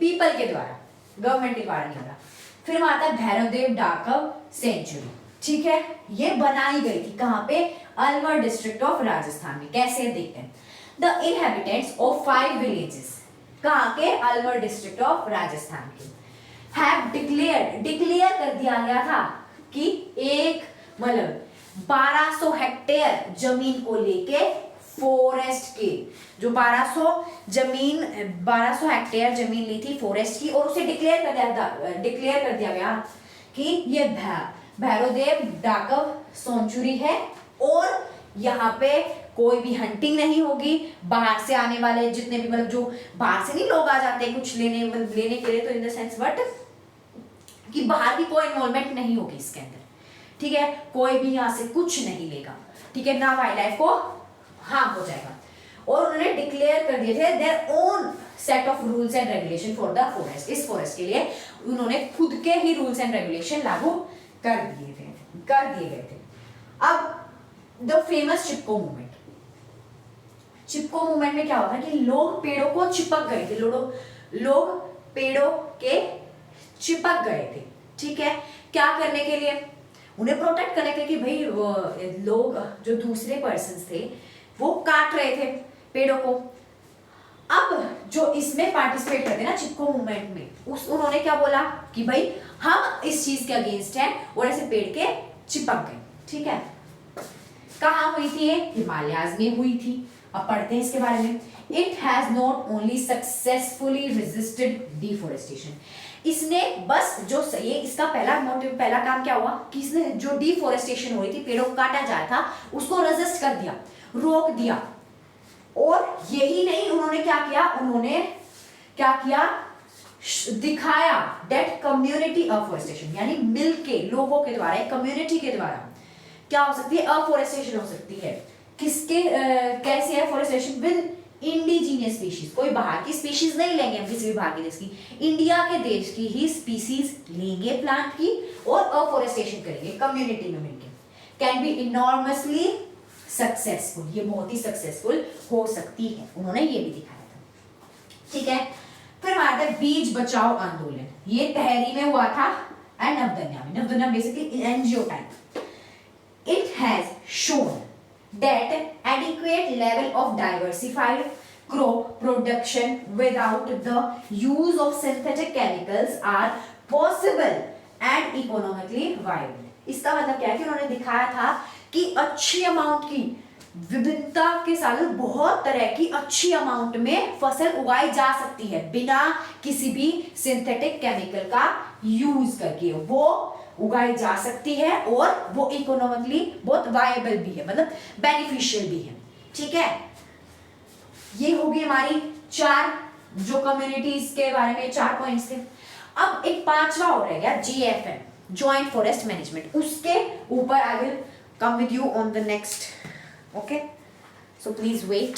पीपल के द्वारा, गवर्नमेंट के द्वारा नहीं हुआ। फिर आता है भैरवदेव डाकव सेंचुरी, ठीक है? ये बनाई गई थी कहाँ पे? अलवर डिस्ट्रिक्ट ऑफ राजस्थान में। कैसे देखते हैं? द इनहेबिटेंट्स ऑफ 5 विलेजेस, कहाँ के? अलवर डिस्ट्रिक्ट ऑफ राजस्थान के, हैव डिक्लेयर कर दिया गया था कि एक मतलब 1200 हेक्टेयर जमीन को लेके फॉरेस्ट के, जो 1200 हेक्टेयर जमीन ली थी फॉरेस्ट की, और उसे डिक्लेयर कर दिया गया कि ये भैरवदेव डाकव सेंचुरी है और यहाँ पे कोई भी हंटिंग नहीं होगी। बाहर से आने वाले जितने भी, मतलब जो बाहर से नहीं लोग आ जाते कुछ लेने के लिए, तो इन द सेंस बट कि बाहर की कोई इन्वॉल्वमेंट नहीं होगी इसके अंदर, ठीक है? कोई भी यहाँ से कुछ नहीं लेगा, ठीक है? ना वाइल्ड लाइफ को हार्म हो जाएगा। और उन्होंने डिक्लेयर कर दिए थे their own set of rules and regulation for the forest. इस फॉरेस्ट के लिए उन्होंने खुद के ही रूल्स एंड रेगुलेशन लागू कर दिए गए थे। अब the famous Chipko movement. Chipko movement में क्या होता है कि लोग पेड़ों को चिपक गए थे, लोग पेड़ों के चिपक गए थे, ठीक है? क्या करने के लिए? उन्हें प्रोटेक्ट करने के लिए कि भाई लोग जो दूसरे पर्सन थे वो काट रहे थे पेड़ों को। अब जो इसमें पार्टिसिपेट करते हैं ना चिपको मूवमेंट में, उन्होंने क्या बोला कि भाई हम इस चीज के अगेंस्ट हैं और ऐसे पेड़ के चिपक गए। ठीक है, कहाँ हुई थी ये? हिमालयाज में हुई थी। अब पढ़ते हैं इसके बारे में। It has not only successfully resisted deforestation, इसने बस जो ये इसका पहला मोटिव, पहला काम क्या हुआ कि इसने जो डिफोरेस्टेशन हुई थी, पेड़ों को काटा जा रहा था, उसको रेजिस्ट कर दिया, रोक दिया। और यही नहीं, उन्होंने क्या किया, उन्होंने क्या किया, दिखाया दैट कम्युनिटी अफोरेस्टेशन, यानी मिलके लोगों के द्वारा, कम्युनिटी के द्वारा क्या हो सकती है, अफोरेस्टेशन हो सकती है। किसके कैसे है अफोरेस्टेशन? विद इंडिजीनियस स्पीशीज, कोई बाहर की स्पीशीज नहीं लेंगे हम, किसी भी बाहर के देश की, इंडिया के देश की ही स्पीशीज लेंगे प्लांट की और अफोरेस्टेशन करेंगे कम्युनिटी में मिलके। कैन बी इनॉर्मसली सक्सेसफुल, ये बहुत ही सक्सेसफुल हो सकती है, उन्होंने ये भी दिखाया था। ठीक है, फिर हमारा था बीज बचाओ आंदोलन, ये तहरी में हुआ था एंड नवदन्या में। Navdanya basically NGO type. It has shown that adequate level of diversified crop production without the use of synthetic chemicals are possible and economically viable। इसका मतलब क्या है कि उन्होंने दिखाया था कि अच्छी अमाउंट की विभिन्नता के साथ बहुत तरह की अच्छी अमाउंट में फसल उगाई जा सकती है बिना किसी भी सिंथेटिक केमिकल का यूज करके, वो उगाई जा सकती है और वो इकोनॉमिकली बहुत वायबल भी है, मतलब बेनिफिशियल भी है। ठीक है, ये होगी हमारी 4 जो कम्युनिटीज के बारे में 4 पॉइंट्स थे। अब एक 5वां और रह गया JFM, जॉइंट फॉरेस्ट मैनेजमेंट, उसके ऊपर I will come with you on the next. Okay, so please wait.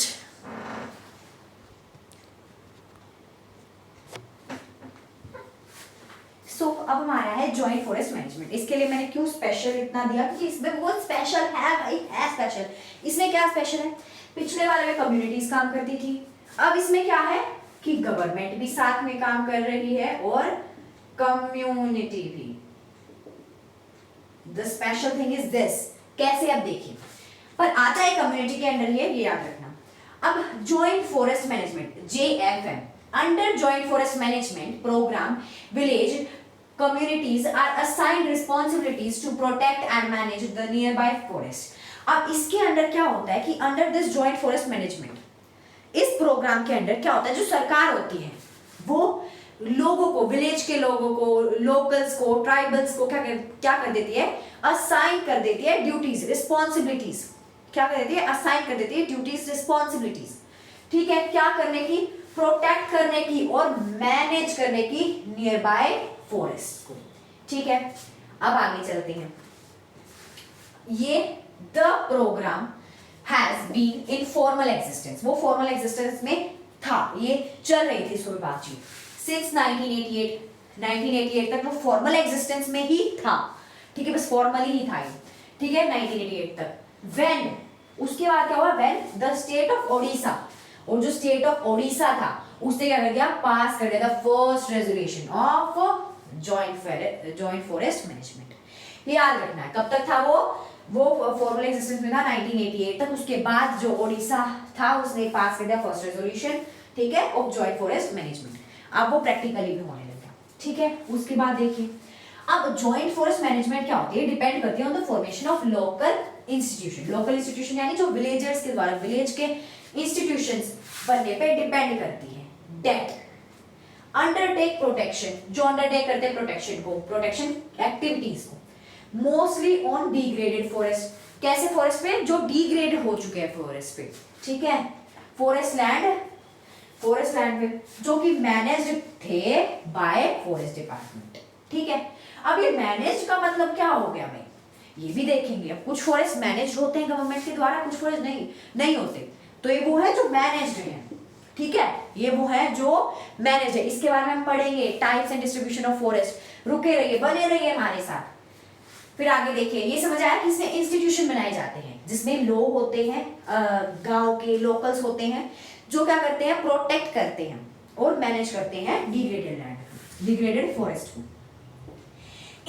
अब हमारा है जॉइंट फॉरेस्ट मैनेजमेंट। इसके लिए मैंने क्यों स्पेशल इतना दिया, क्योंकि इसमें बहुत स्पेशल है भाई, है स्पेशल। इसमें क्या स्पेशल है? पिछले वाले में कम्युनिटीज काम करती थी, अब इसमें क्या है कि गवर्नमेंट भी साथ में काम कर रही है और कम्युनिटी भी। The special thing is this. कैसे? अब देखिए, पर आता है कम्युनिटी के अंडर, ये याद रखना। अब joint forest management JFM, under joint forest management program village communities are assigned responsibilities to protect and manage the nearby forest। अब इसके अंडर क्या होता है कि under this joint forest management, इस प्रोग्राम के अंडर क्या होता है, जो सरकार होती है वो लोगों को, विलेज के लोगों को, लोकल्स को, ट्राइबल्स को क्या कर देती है, असाइन कर देती है ड्यूटीज, रिस्पॉन्सिबिलिटीज। क्या कर देती है? असाइन कर देती है ड्यूटीज, रिस्पॉन्सिबिलिटीज। ठीक है, क्या करने की? प्रोटेक्ट करने की और मैनेज करने की नियर बाय फॉरेस्ट को। ठीक है, अब आगे चलते हैं। ये the program has been in formal existence, वो फॉर्मल एग्जिस्टेंस में था, ये चल रही थी इसको बातचीत सिंस 1988 तक वो फॉर्मल एग्जिस्टेंस में ही था। ठीक है, बस फॉर्मली ही था ये। ठीक है, 1988 तक। व्हेन, उसके बाद क्या हुआ? When the state of Odisha, और जो स्टेट ऑफ ओडिशा था उसने क्या कर दिया? पास कर दिया था first resolution of joint forest management. याद रखना है, कब तक था वो फॉर्मल एग्जिस्टेंस में था 1988 तक। उसके बाद जो ओडिशा था उसने पास कर दिया फर्स्ट रेजोल्यूशन, ठीक है, ऑफ जॉइंट फॉरेस्ट मैनेजमेंट। अब वो प्रैक्टिकली भी होने लगा। ठीक है, उसके बाद देखिए, अब जॉइंट फॉरेस्ट मैनेजमेंट क्या होती है? डिपेंड करती है on the formation of local institution. Local institution यानी जो विलेजर्स के द्वारा, विलेज के इंस्टीट्यूशंस बनने पे डिपेंड करती है। डेट अंडरटेक प्रोटेक्शन, जो अंडरटेक करते हैं प्रोटेक्शन को, प्रोटेक्शन एक्टिविटीज को, मोस्टली ऑन डिग्रेडेड फॉरेस्ट। कैसे फॉरेस्ट पे? जो डिग्रेड हो चुके हैं फॉरेस्ट पे। ठीक है, फॉरेस्ट लैंड पे जो कि मैनेज्ड थे बाय फॉरेस्ट डिपार्टमेंट। ठीक है, अब ये मैनेज का मतलब क्या हो गया भाई, ये भी देखेंगे। अब कुछ फॉरेस्ट मैनेज होते हैं गवर्नमेंट के द्वारा, कुछ फॉरेस्ट नहीं होते, तो ये वो है जो मैनेज्ड है। ठीक है, ये वो है जो मैनेज है। इसके बारे में हम पढ़ेंगे, types and distribution of forest. रुके रहिए, बने रहिए हमारे साथ। फिर आगे देखिए, ये समझ आया कि इसमें इंस्टीट्यूशन बनाए जाते हैं जिसमें लोग होते हैं, गांव के लोकल्स होते हैं, जो क्या करते हैं? प्रोटेक्ट करते हैं और मैनेज करते हैं डिग्रेडेड लैंड, डिग्रेडेड फॉरेस्ट को।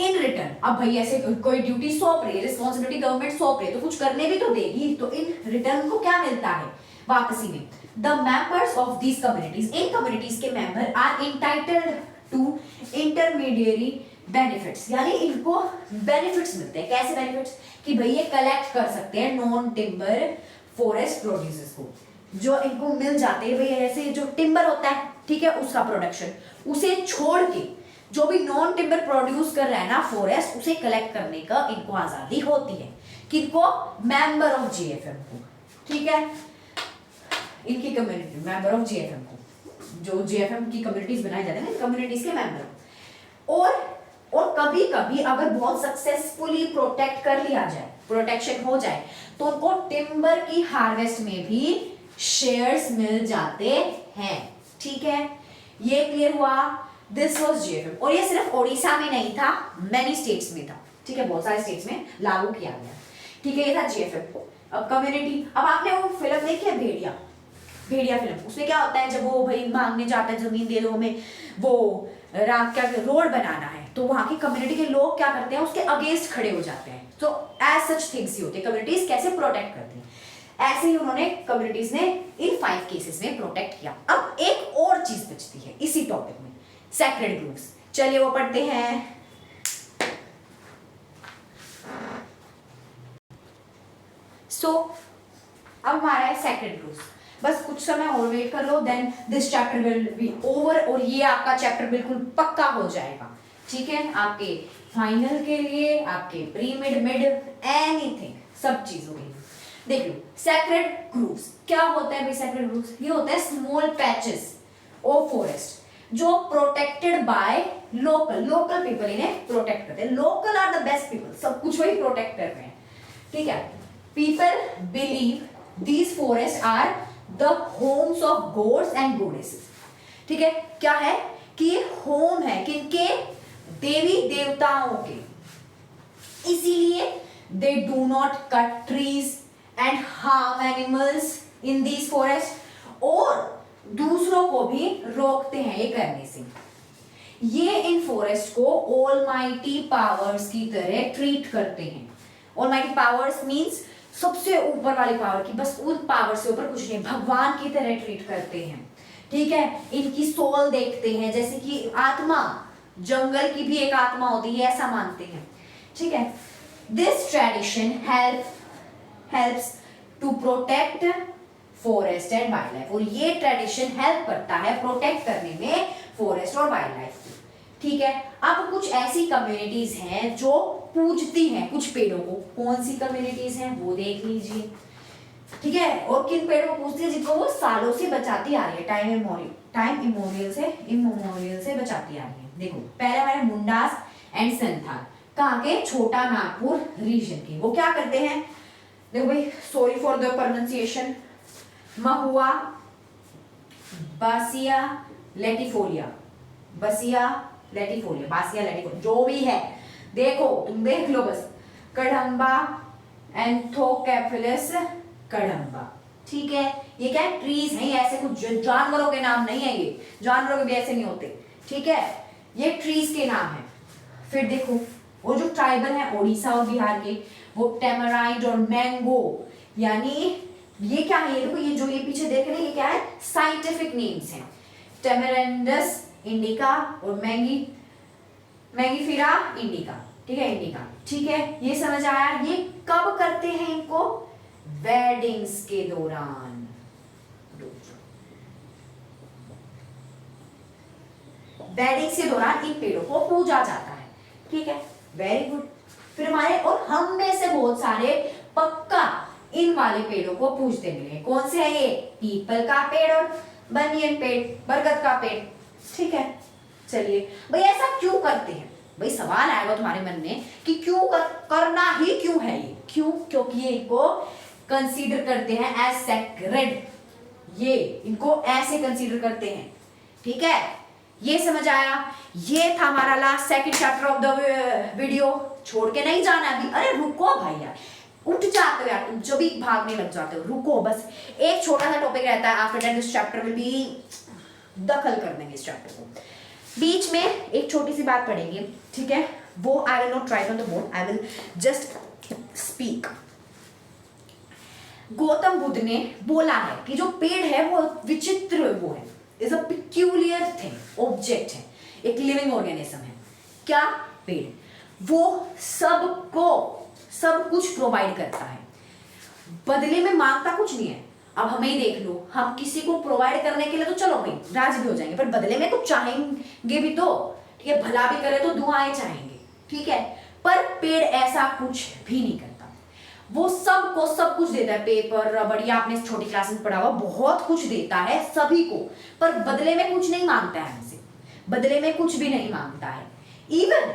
इन रिटर्न, अब भाई ऐसे कोई ड्यूटी सौंप रही है, रिस्पॉन्सिबिलिटी गवर्नमेंट सौंप रही है, तो कुछ करने भी तो देगी, तो इन रिटर्न को क्या मिलता है वापसी में? The members of these communities, इन कम्युनिटीज के member are entitled to intermediary benefits, यानी इनको बेनिफिट्स मिलते हैं। कैसे बेनिफिट्स? कि भाई ये कलेक्ट कर सकते हैं नॉन टिम्बर फॉरेस्ट प्रोड्यूसर्स को, जो इनको मिल जाते हैं भाई ऐसे जो टिम्बर होता है, ठीक है, उसका प्रोडक्शन, उसे छोड़ के जो भी नॉन टिम्बर प्रोड्यूस कर रहा है ना फॉरेस्ट, उसे कलेक्ट करने का इनको आजादी होती है। किनको? मेंबर ऑफ जीएफएम को, ठीक है, इनकी कम्युनिटी, मेंबर ऑफ जीएफएम को, जो जीएफएम की कम्युनिटीज बनाई जाती है ना, कम्युनिटीज के मेंबर। और कभी कभी अगर बहुत सक्सेसफुली प्रोटेक्ट कर लिया जाए, प्रोटेक्शन हो जाए, तो उनको टिम्बर की हार्वेस्ट में भी शेयर्स मिल जाते हैं, ठीक है, ये क्लियर हुआ? This was GFM. और ये सिर्फ ओडिशा में नहीं था, मैनी स्टेट्स में था, ठीक है, बहुत सारे स्टेट्स में लागू किया गया, ठीक है, ये था जीएफएम। अब कम्युनिटी, अब आपने वो फिल्म देखी है भेड़िया, भेड़िया फिल्म, उसमें क्या होता है जब वो भाई मांगने जाता है जमीन दे दो हमें, वो क्या रोड बनाना है, तो वहां की कम्युनिटी के लोग क्या करते हैं, उसके अगेंस्ट खड़े हो जाते हैं। तो एज सच थिंग्स ही होते हैं, कम्युनिटीज कैसे प्रोटेक्ट करती हैं, ऐसे ही उन्होंने कम्युनिटीज ने इन 5 केसेस में प्रोटेक्ट किया। अब एक और चीज बचती है इसी टॉपिक में, सैक्रेड ग्रुव्स, चलिए वो पढ़ते हैं। अब हमारा है सैक्रेड ग्रुव्स, बस कुछ समय और वेट कर लो, then this chapter will be over, और ये आपका चैप्टर बिल्कुल पक्का हो जाएगा, ठीक है, आपके फाइनल के लिए, आपके प्री मिड एनीथिंग, सब चीजों के लिए। देख लो, सैक्रेड ग्रुव्स क्या होता है भाई? सैक्रेड ग्रुव्स ये होता है स्मॉल पैचेस ऑफ फॉरेस्ट जो प्रोटेक्टेड बाय लोकल पीपल, इन्हें प्रोटेक्ट करते हैं। Local are the best people, सब कुछ वही प्रोटेक्ट कर रहे हैं, ठीक है। People believe these forest are the homes of gods and goddesses, ठीक है, क्या है कि ये होम है किनके? देवी देवताओं के, इसीलिए they do not cut trees and harm animals in these forest, और दूसरों को भी रोकते हैं ये करने से। ये इन फॉरेस्ट को ऑलमाइटी पावर्स की तरह ट्रीट करते हैं। ऑलमाइटी पावर्स मींस सबसे ऊपर वाली पावर की, बस उन पावर से ऊपर कुछ नहीं, भगवान की तरह ट्रीट करते हैं, ठीक है। इनकी सोल देखते हैं, जैसे कि आत्मा, जंगल की भी एक आत्मा होती है, ऐसा मानते हैं, ठीक है। This tradition helps to protect forest and wild life, और ये ट्रेडिशन हेल्प करता है प्रोटेक्ट करने में फॉरेस्ट और वाइल्ड लाइफ को, ठीक है। अब कुछ ऐसी कम्युनिटीज हैं जो पूजती हैं कुछ पेड़ों को, कौन सी कम्युनिटीज हैं वो देख लीजिए, ठीक है। और किन पेड़ों को पूजती है? जिनको वो सालों से बचाती आ रही है, टाइम इमोरियल से बचाती आ रही है। देखो, पहले हमारे मुंडास एंड संथाल, कहाँ के? छोटा नागपुर रीजन के। वो क्या करते हैं? देखो भाई, sorry for the pronunciation, Mahua बासिया latifolia, बासिया latifolia, जो भी है, देखो तुम देख लो बस, कड़म्बा एंथोकेफिलस कड़म्बा, ठीक है। ये क्या है? ट्रीज हैं, ये ऐसे कुछ जानवरों के नाम नहीं है, ये जानवरों के भी ऐसे नहीं होते, ठीक है, ये ट्रीज के नाम है। फिर देखो, वो जो ट्राइबल है ओडिशा और बिहार के, वो टेमराइड और मैंगो, यानी ये क्या है? ये देखो, ये जो ये पीछे देख रहे हैं, ये क्या है? साइंटिफिक नेम्स हैं, टेमेरेंडस इंडिका और मैंगीफेरा इंडिका, ठीक है, इंडिका, ठीक है। ये समझ आया? ये कब करते हैं इनको? वेडिंग्स के दौरान, वेडिंग्स के दौरान इन पेड़ों को पूजा जाता है, ठीक है, वेरी गुड। फिर हमारे और हम में से बहुत सारे पक्का इन वाले पेड़ों को पूजते मिले। कौन से है ये? पीपल का पेड़ और बनियन पेड़, बरगद का पेड़, ठीक है। चलिए भाई, ऐसा क्यों करते हैं? भाई सवाल आएगा तुम्हारे मन में कि क्यों करना ही क्यों है ये? क्यों? क्योंकि ये इनको कंसीडर करते हैं एज सेक्रेड, ये इनको ऐसे कंसीडर करते हैं, ठीक है। ये समझ आया? ये था हमारा last second chapter of the video. छोड़ के नहीं जाना अभी, अरे रुको भाई यार, उठ जाते हो यार तुम, जो भी भागने लग जाते हो, रुको बस। एक छोटा सा टॉपिक रहता है, after that this chapter will B, दखल कर देंगे इस चैप्टर को। बीच में एक छोटी सी बात पढ़ेंगे, ठीक है। वो I will not right on the board, I will just speak. Gautam Buddha ने बोला है कि जो पेड़ है वो विचित्र वो है, is a peculiar thing, object है, एक लिविंग ऑर्गेनिज्म है। क्या? पेड़। वो सबको सब कुछ प्रोवाइड करता है, बदले में मांगता कुछ नहीं है। अब हमें ही देख लो, हम किसी को प्रोवाइड करने के लिए तो चलो भाई राजी भी हो जाएंगे, पर बदले में कुछ चाहेंगे भी तो, ठीक है, भला भी करे तो दुआएं चाहेंगे, ठीक है। पर पेड़ ऐसा कुछ भी नहीं करता, वो सबको सब कुछ देता है, पेपर, रबड़, या आपने छोटी क्लास में पढ़ा हुआ, बहुत कुछ देता है सभी को, पर बदले में कुछ नहीं मांगता है हमसे, बदले में कुछ भी नहीं मांगता है। इवन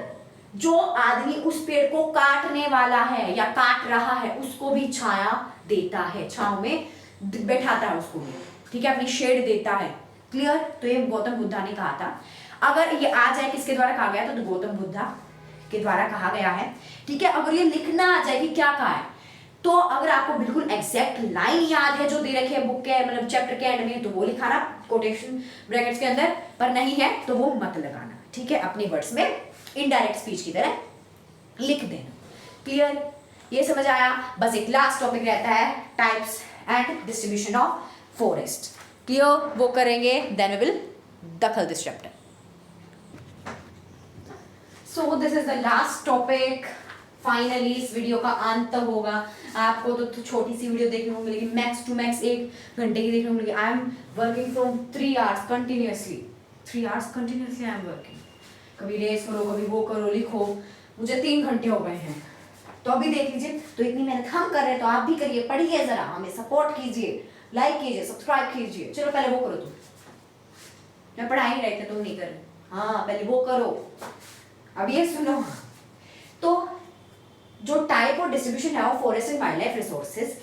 जो आदमी उस पेड़ को काटने वाला है या काट रहा है उसको भी छाया देता है, छांव में बैठाता है उसको भी, ठीक है, अपनी शेड देता है। क्लियर? तो ये गौतम बुद्धा ने कहा था। अगर ये आ जाए किसके द्वारा कहा गया, तो गौतम बुद्धा के द्वारा कहा गया है, ठीक है। अगर ये लिखना आ जाए कि क्या कहा है, तो अगर आपको बिल्कुल एग्जैक्ट लाइन याद है जो दे रखी है बुक के मतलब चैप्टर के एंड में, तो वो लिखाना कोटेशन ब्रैकेट्स के अंदर, पर नहीं है तो वो मत लगाना, ठीक है, अपने वर्ड्स में इनडायरेक्ट स्पीच की तरह लिख देना। क्लियर? ये समझ आया? बस एक लास्ट टॉपिक रहता है, types and distribution of forest. Clear? वो करेंगे, देन वी विल दखल this chapter. So this is the last topic. Finally इस वीडियो का अंत होगा। आपको तो छोटी सी वीडियो देखने को मिलेगी, मैक्स टू मैक्स 1 घंटे की देखने को मिलेगी। I am working from 3 hours continuously, 3 hours continuously I am working. कभी रेस करो, कभी वो करो, लिखो, मुझे 3 घंटे हो गए हैं, तो अभी देख लीजिए। तो इतनी मेहनत हम कर रहे हैं तो आप भी करिए, पढ़िए, जरा हमें सपोर्ट कीजिए, लाइक कीजिए, सब्सक्राइब कीजिए। चलो पहले वो करो, तुम, मैं पढ़ा ही रहे थे, तुम नहीं कर रहे, हाँ पहले वो करो। अब ये सुनो, तो जो टाइप और डिस्ट्रीब्यूशन है वो forest and wild life resources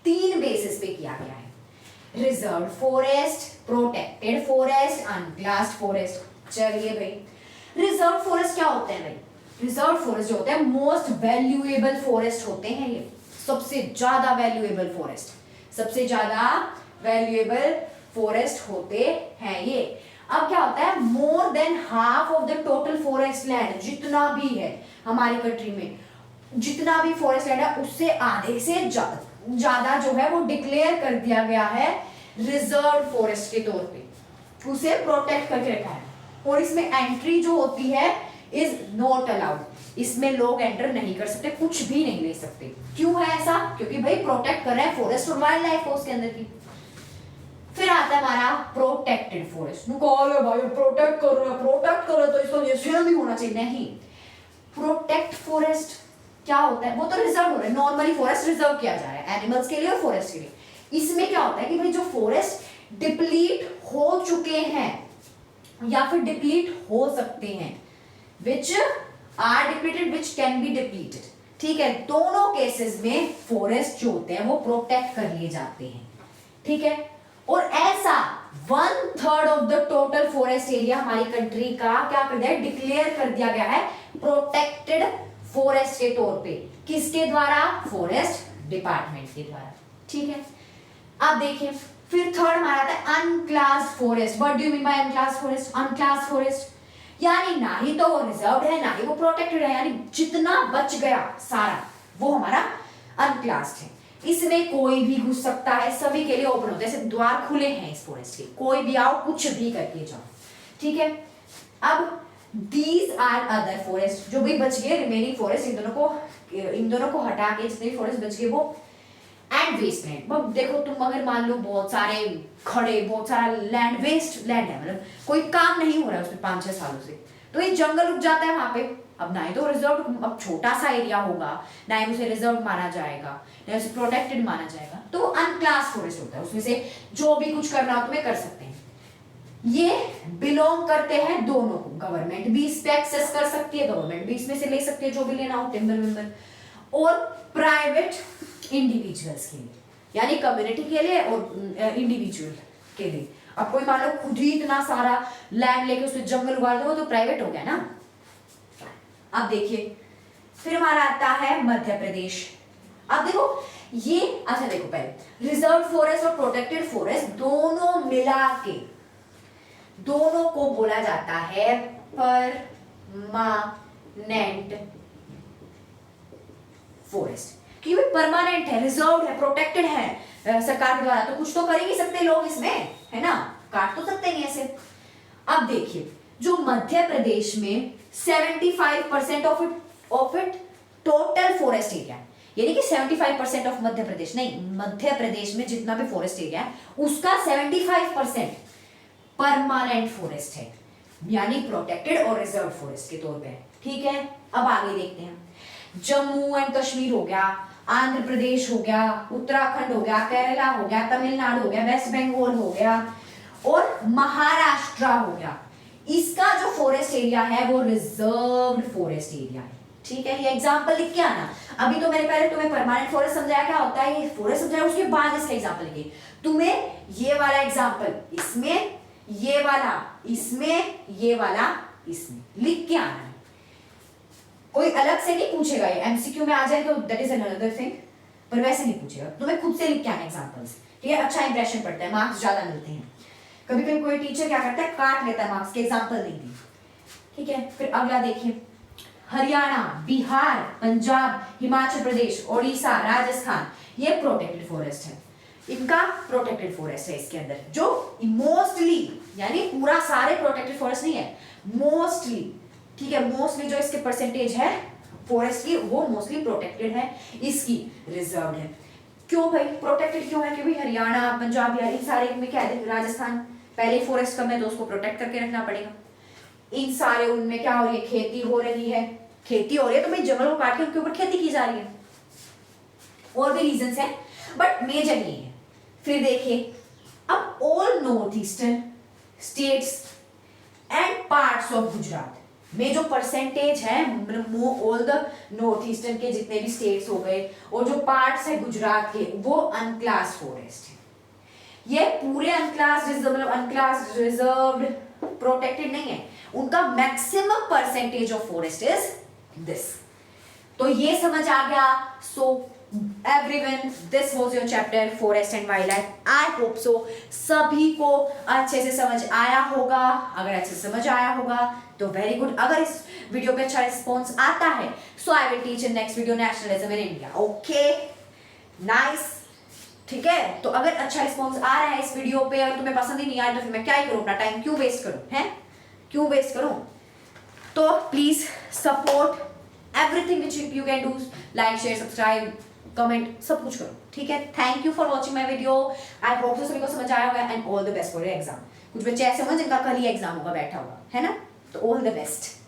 3 basis पे किया गया है। Reserve forest, protected forest, अनक्लास्ड forest. चलिए भाई, रिजर्व फॉरेस्ट क्या होते हैं भाई? रिजर्व फॉरेस्ट जो होते हैं मोस्ट वैल्यूएबल फॉरेस्ट होते हैं, ये सबसे ज्यादा वैल्यूएबल फॉरेस्ट, सबसे ज्यादा वैल्यूएबल फॉरेस्ट होते हैं ये। अब क्या होता है, more than half of the total forest land, जितना भी है हमारी कंट्री में, जितना भी फॉरेस्ट लैंड है उससे आधे से ज्यादा जो है वो डिक्लेयर कर दिया गया है रिजर्व फॉरेस्ट के तौर पे, उसे प्रोटेक्ट करके रखा है। और इसमें एंट्री जो होती है इज नॉट अलाउड, इसमें लोग एंटर नहीं कर सकते, कुछ भी नहीं ले सकते। क्यों है ऐसा? क्योंकि भाई प्रोटेक्ट कर रहे हैं फॉरेस्ट और वाइल्ड लाइफ उसके अंदर की। फिर आता है हमारा प्रोटेक्टेड फॉरेस्ट। भाई प्रोटेक्ट कर रहे हैं, प्रोटेक्ट कर रहे तो इसको ये भी होना चाहिए, नहीं। प्रोटेक्ट फॉरेस्ट क्या होता है, वो तो रिजर्व हो रहा है, नॉर्मली फॉरेस्ट रिजर्व किया जा रहा है एनिमल्स के लिए और फॉरेस्ट के लिए। इसमें क्या होता है कि भाई जो फॉरेस्ट डिप्लीट हो चुके हैं या फिर डिप्लीट हो सकते हैं, which are depleted, which can be depleted, ठीक है, दोनों केसेस में फॉरेस्ट जो होते हैं वो प्रोटेक्ट कर लिए जाते हैं, ठीक है। और ऐसा 1/3 of the total forest area हमारी कंट्री का क्या कर दिया, डिक्लेयर कर दिया गया है प्रोटेक्टेड फॉरेस्ट के तौर पे। किसके द्वारा? फॉरेस्ट डिपार्टमेंट के द्वारा, ठीक है। अब देखिए, फिर थर्ड हमारा आता है अनक्लास्ड forest. What do you mean by अनक्लास्ड forest? अनक्लास्ड forest यानी ना ही तो वो रिजर्व्ड है, ना ही वो प्रोटेक्टेड है, यानी जितना बच गया सारा वो हमारा अनक्लास्ड है। इसमें कोई भी घुस सकता है, सभी के लिए ओपन होता है, ऐसे द्वार खुले हैं इस फॉरेस्ट के, कोई भी आओ कुछ भी करके जाओ, ठीक है। अब दीज आर अदर फॉरेस्ट, जो भी बच गए रिमेनिंग फॉरेस्ट, इन दोनों को हटा के जितने भी फॉरेस्ट बच गए वो एंड वेस्ट लैंड। देखो तुम अगर मान लो बहुत सारे खड़े, बहुत सारा लैंड वेस्ट लैंड है, मतलब कोई काम नहीं हो रहा है उसमें 5-6 सालों से, तो ये जंगल उग जाता है वहां पे। अब ना ही तो रिजर्व, अब छोटा सा एरिया होगा, ना ही उसे रिजर्व माना जाएगा, ना उसे प्रोटेक्टेड माना जाएगा, तो वो अनक्लास फॉरेस्ट होता है, उसमें से जो भी कुछ करना हो तुम्हें कर सकते हैं। ये बिलोंग करते हैं दोनों को, गवर्नमेंट भी इस पे एक्सेस कर सकती है, गवर्नमेंट भी इसमें से ले सकती है जो भी लेना हो, टिम्बर विम्बर, और प्राइवेट इंडिविजुअल्स के लिए, यानी कम्युनिटी के लिए और इंडिविजुअल के लिए। अब कोई मान लो खुद ही इतना सारा लैंड लेके उसमें जंगल उगाड़ दो तो प्राइवेट हो गया ना। अब देखिए, फिर हमारा आता है मध्य प्रदेश। अब देखो ये, अच्छा देखो पहले रिजर्व फॉरेस्ट और प्रोटेक्टेड फॉरेस्ट दोनों मिला के, दोनों को बोला जाता है परमाकल्चर। परमानेंट फॉरेस्ट, क्योंकि परमानेंट है, रिजर्व है, प्रोटेक्टेड है सरकार के द्वारा, तो कुछ तो कर ही नहीं सकते लोग इसमें, है ना, काट तो सकते नहीं ऐसे। अब देखिए जो मध्य प्रदेश में 75% of it total forest area, यानी कि 75% ऑफ मध्य प्रदेश नहीं, मध्य प्रदेश में जितना भी फॉरेस्ट एरिया है उसका 75% परमानेंट फॉरेस्ट है, यानी प्रोटेक्टेड और रिजर्व फॉरेस्ट के तौर पे, ठीक है। अब आगे देखते हैं, जम्मू एंड कश्मीर हो गया, आंध्र प्रदेश हो गया, उत्तराखंड हो गया, केरला हो गया, तमिलनाडु हो गया, वेस्ट बंगाल हो गया और महाराष्ट्र हो गया, इसका जो फॉरेस्ट एरिया है वो रिजर्व्ड फॉरेस्ट एरिया है, ठीक है। ये एग्जांपल लिख के आना। अभी तो मैंने पहले तुम्हें परमानेंट फॉरेस्ट समझाया क्या होता है, ये फॉरेस्ट समझाया, उसके बाद इसका एग्जांपल लिखिए। तुम्हें ये वाला एग्जांपल इसमें, ये वाला इसमें, ये वाला इसमें लिख के आना है, कोई अलग से नहीं पूछेगा, ये एमसीक्यू में आ जाए तो दैट इज अनदर थिंग, पर वैसे नहीं पूछेगा, तुम्हें खुद से लिख के आना एग्जांपल्स, ठीक है। अच्छा इंप्रेशन पड़ता है, मार्क्स ज्यादा मिलते हैं। कभी कभी कोई टीचर क्या करता है, काट लेता है मार्क्स के, एग्जांपल नहीं दी, ठीक है। फिर अगला देखिए, हरियाणा, बिहार, पंजाब, हिमाचल प्रदेश, ओडिशा, राजस्थान, ये प्रोटेक्टेड फॉरेस्ट है, इनका प्रोटेक्टेड फॉरेस्ट है इसके अंदर, जो मोस्टली, यानी पूरा सारे प्रोटेक्टेड फॉरेस्ट नहीं है, मोस्टली, ठीक है, मोस्टली जो इसके परसेंटेज है फॉरेस्ट की वो मोस्टली प्रोटेक्टेड है, इसकी रिजर्व है। क्यों भाई प्रोटेक्टेड क्यों है, क्योंकि हरियाणा, पंजाब, बिहार इन सारे में क्या है, राजस्थान पहले फॉरेस्ट कम है तो उसको प्रोटेक्ट करके रखना पड़ेगा। इन सारे उनमें क्या हो रही है, खेती हो रही है, खेती हो रही है तो भाई जंगल को काट के उनके ऊपर खेती की जा रही है, और भी रीजंस है बट मेजर ये है। फिर देखिए, अब all north eastern states and parts of Gujarat में जो परसेंटेज है, ऑल द नॉर्थ ईस्टर्न के जितने भी स्टेट्स हो गए और जो पार्ट्स है गुजरात के, वो अनक्लास फॉरेस्ट है। ये पूरे अनक्लास मतलब अनक्लास रिजर्व्ड प्रोटेक्टेड नहीं है, उनका maximum percentage of forest is this. तो ये समझ आ गया। So everyone, this was your chapter forest and wild life. I hope so सभी को अच्छे से समझ आया होगा। अगर अच्छे से समझ आया होगा तो वेरी गुड। अगर इस वीडियो पे अच्छा रिस्पॉन्स आता है so I will teach in next video nationalism in India. Okay nice, ठीक है। तो अगर अच्छा रिस्पॉन्स आ रहा है इस वीडियो पे और तुम्हें पसंद ही नहीं आया तो फिर मैं क्या ही करूं, अपना टाइम क्यों वेस्ट करूं, हैं क्यों वेस्ट करूं। तो please support everything which you can do, like share subscribe comment सब कुछ करो, ठीक है। Thank you for watching my video. I hope so सभी को समझ आया होगा and all the best for your exam. कुछ बच्चे ऐसे होंगे जिनका कल ही एग्जाम होगा, बैठा होगा, है ना, तो ऑल द बेस्ट।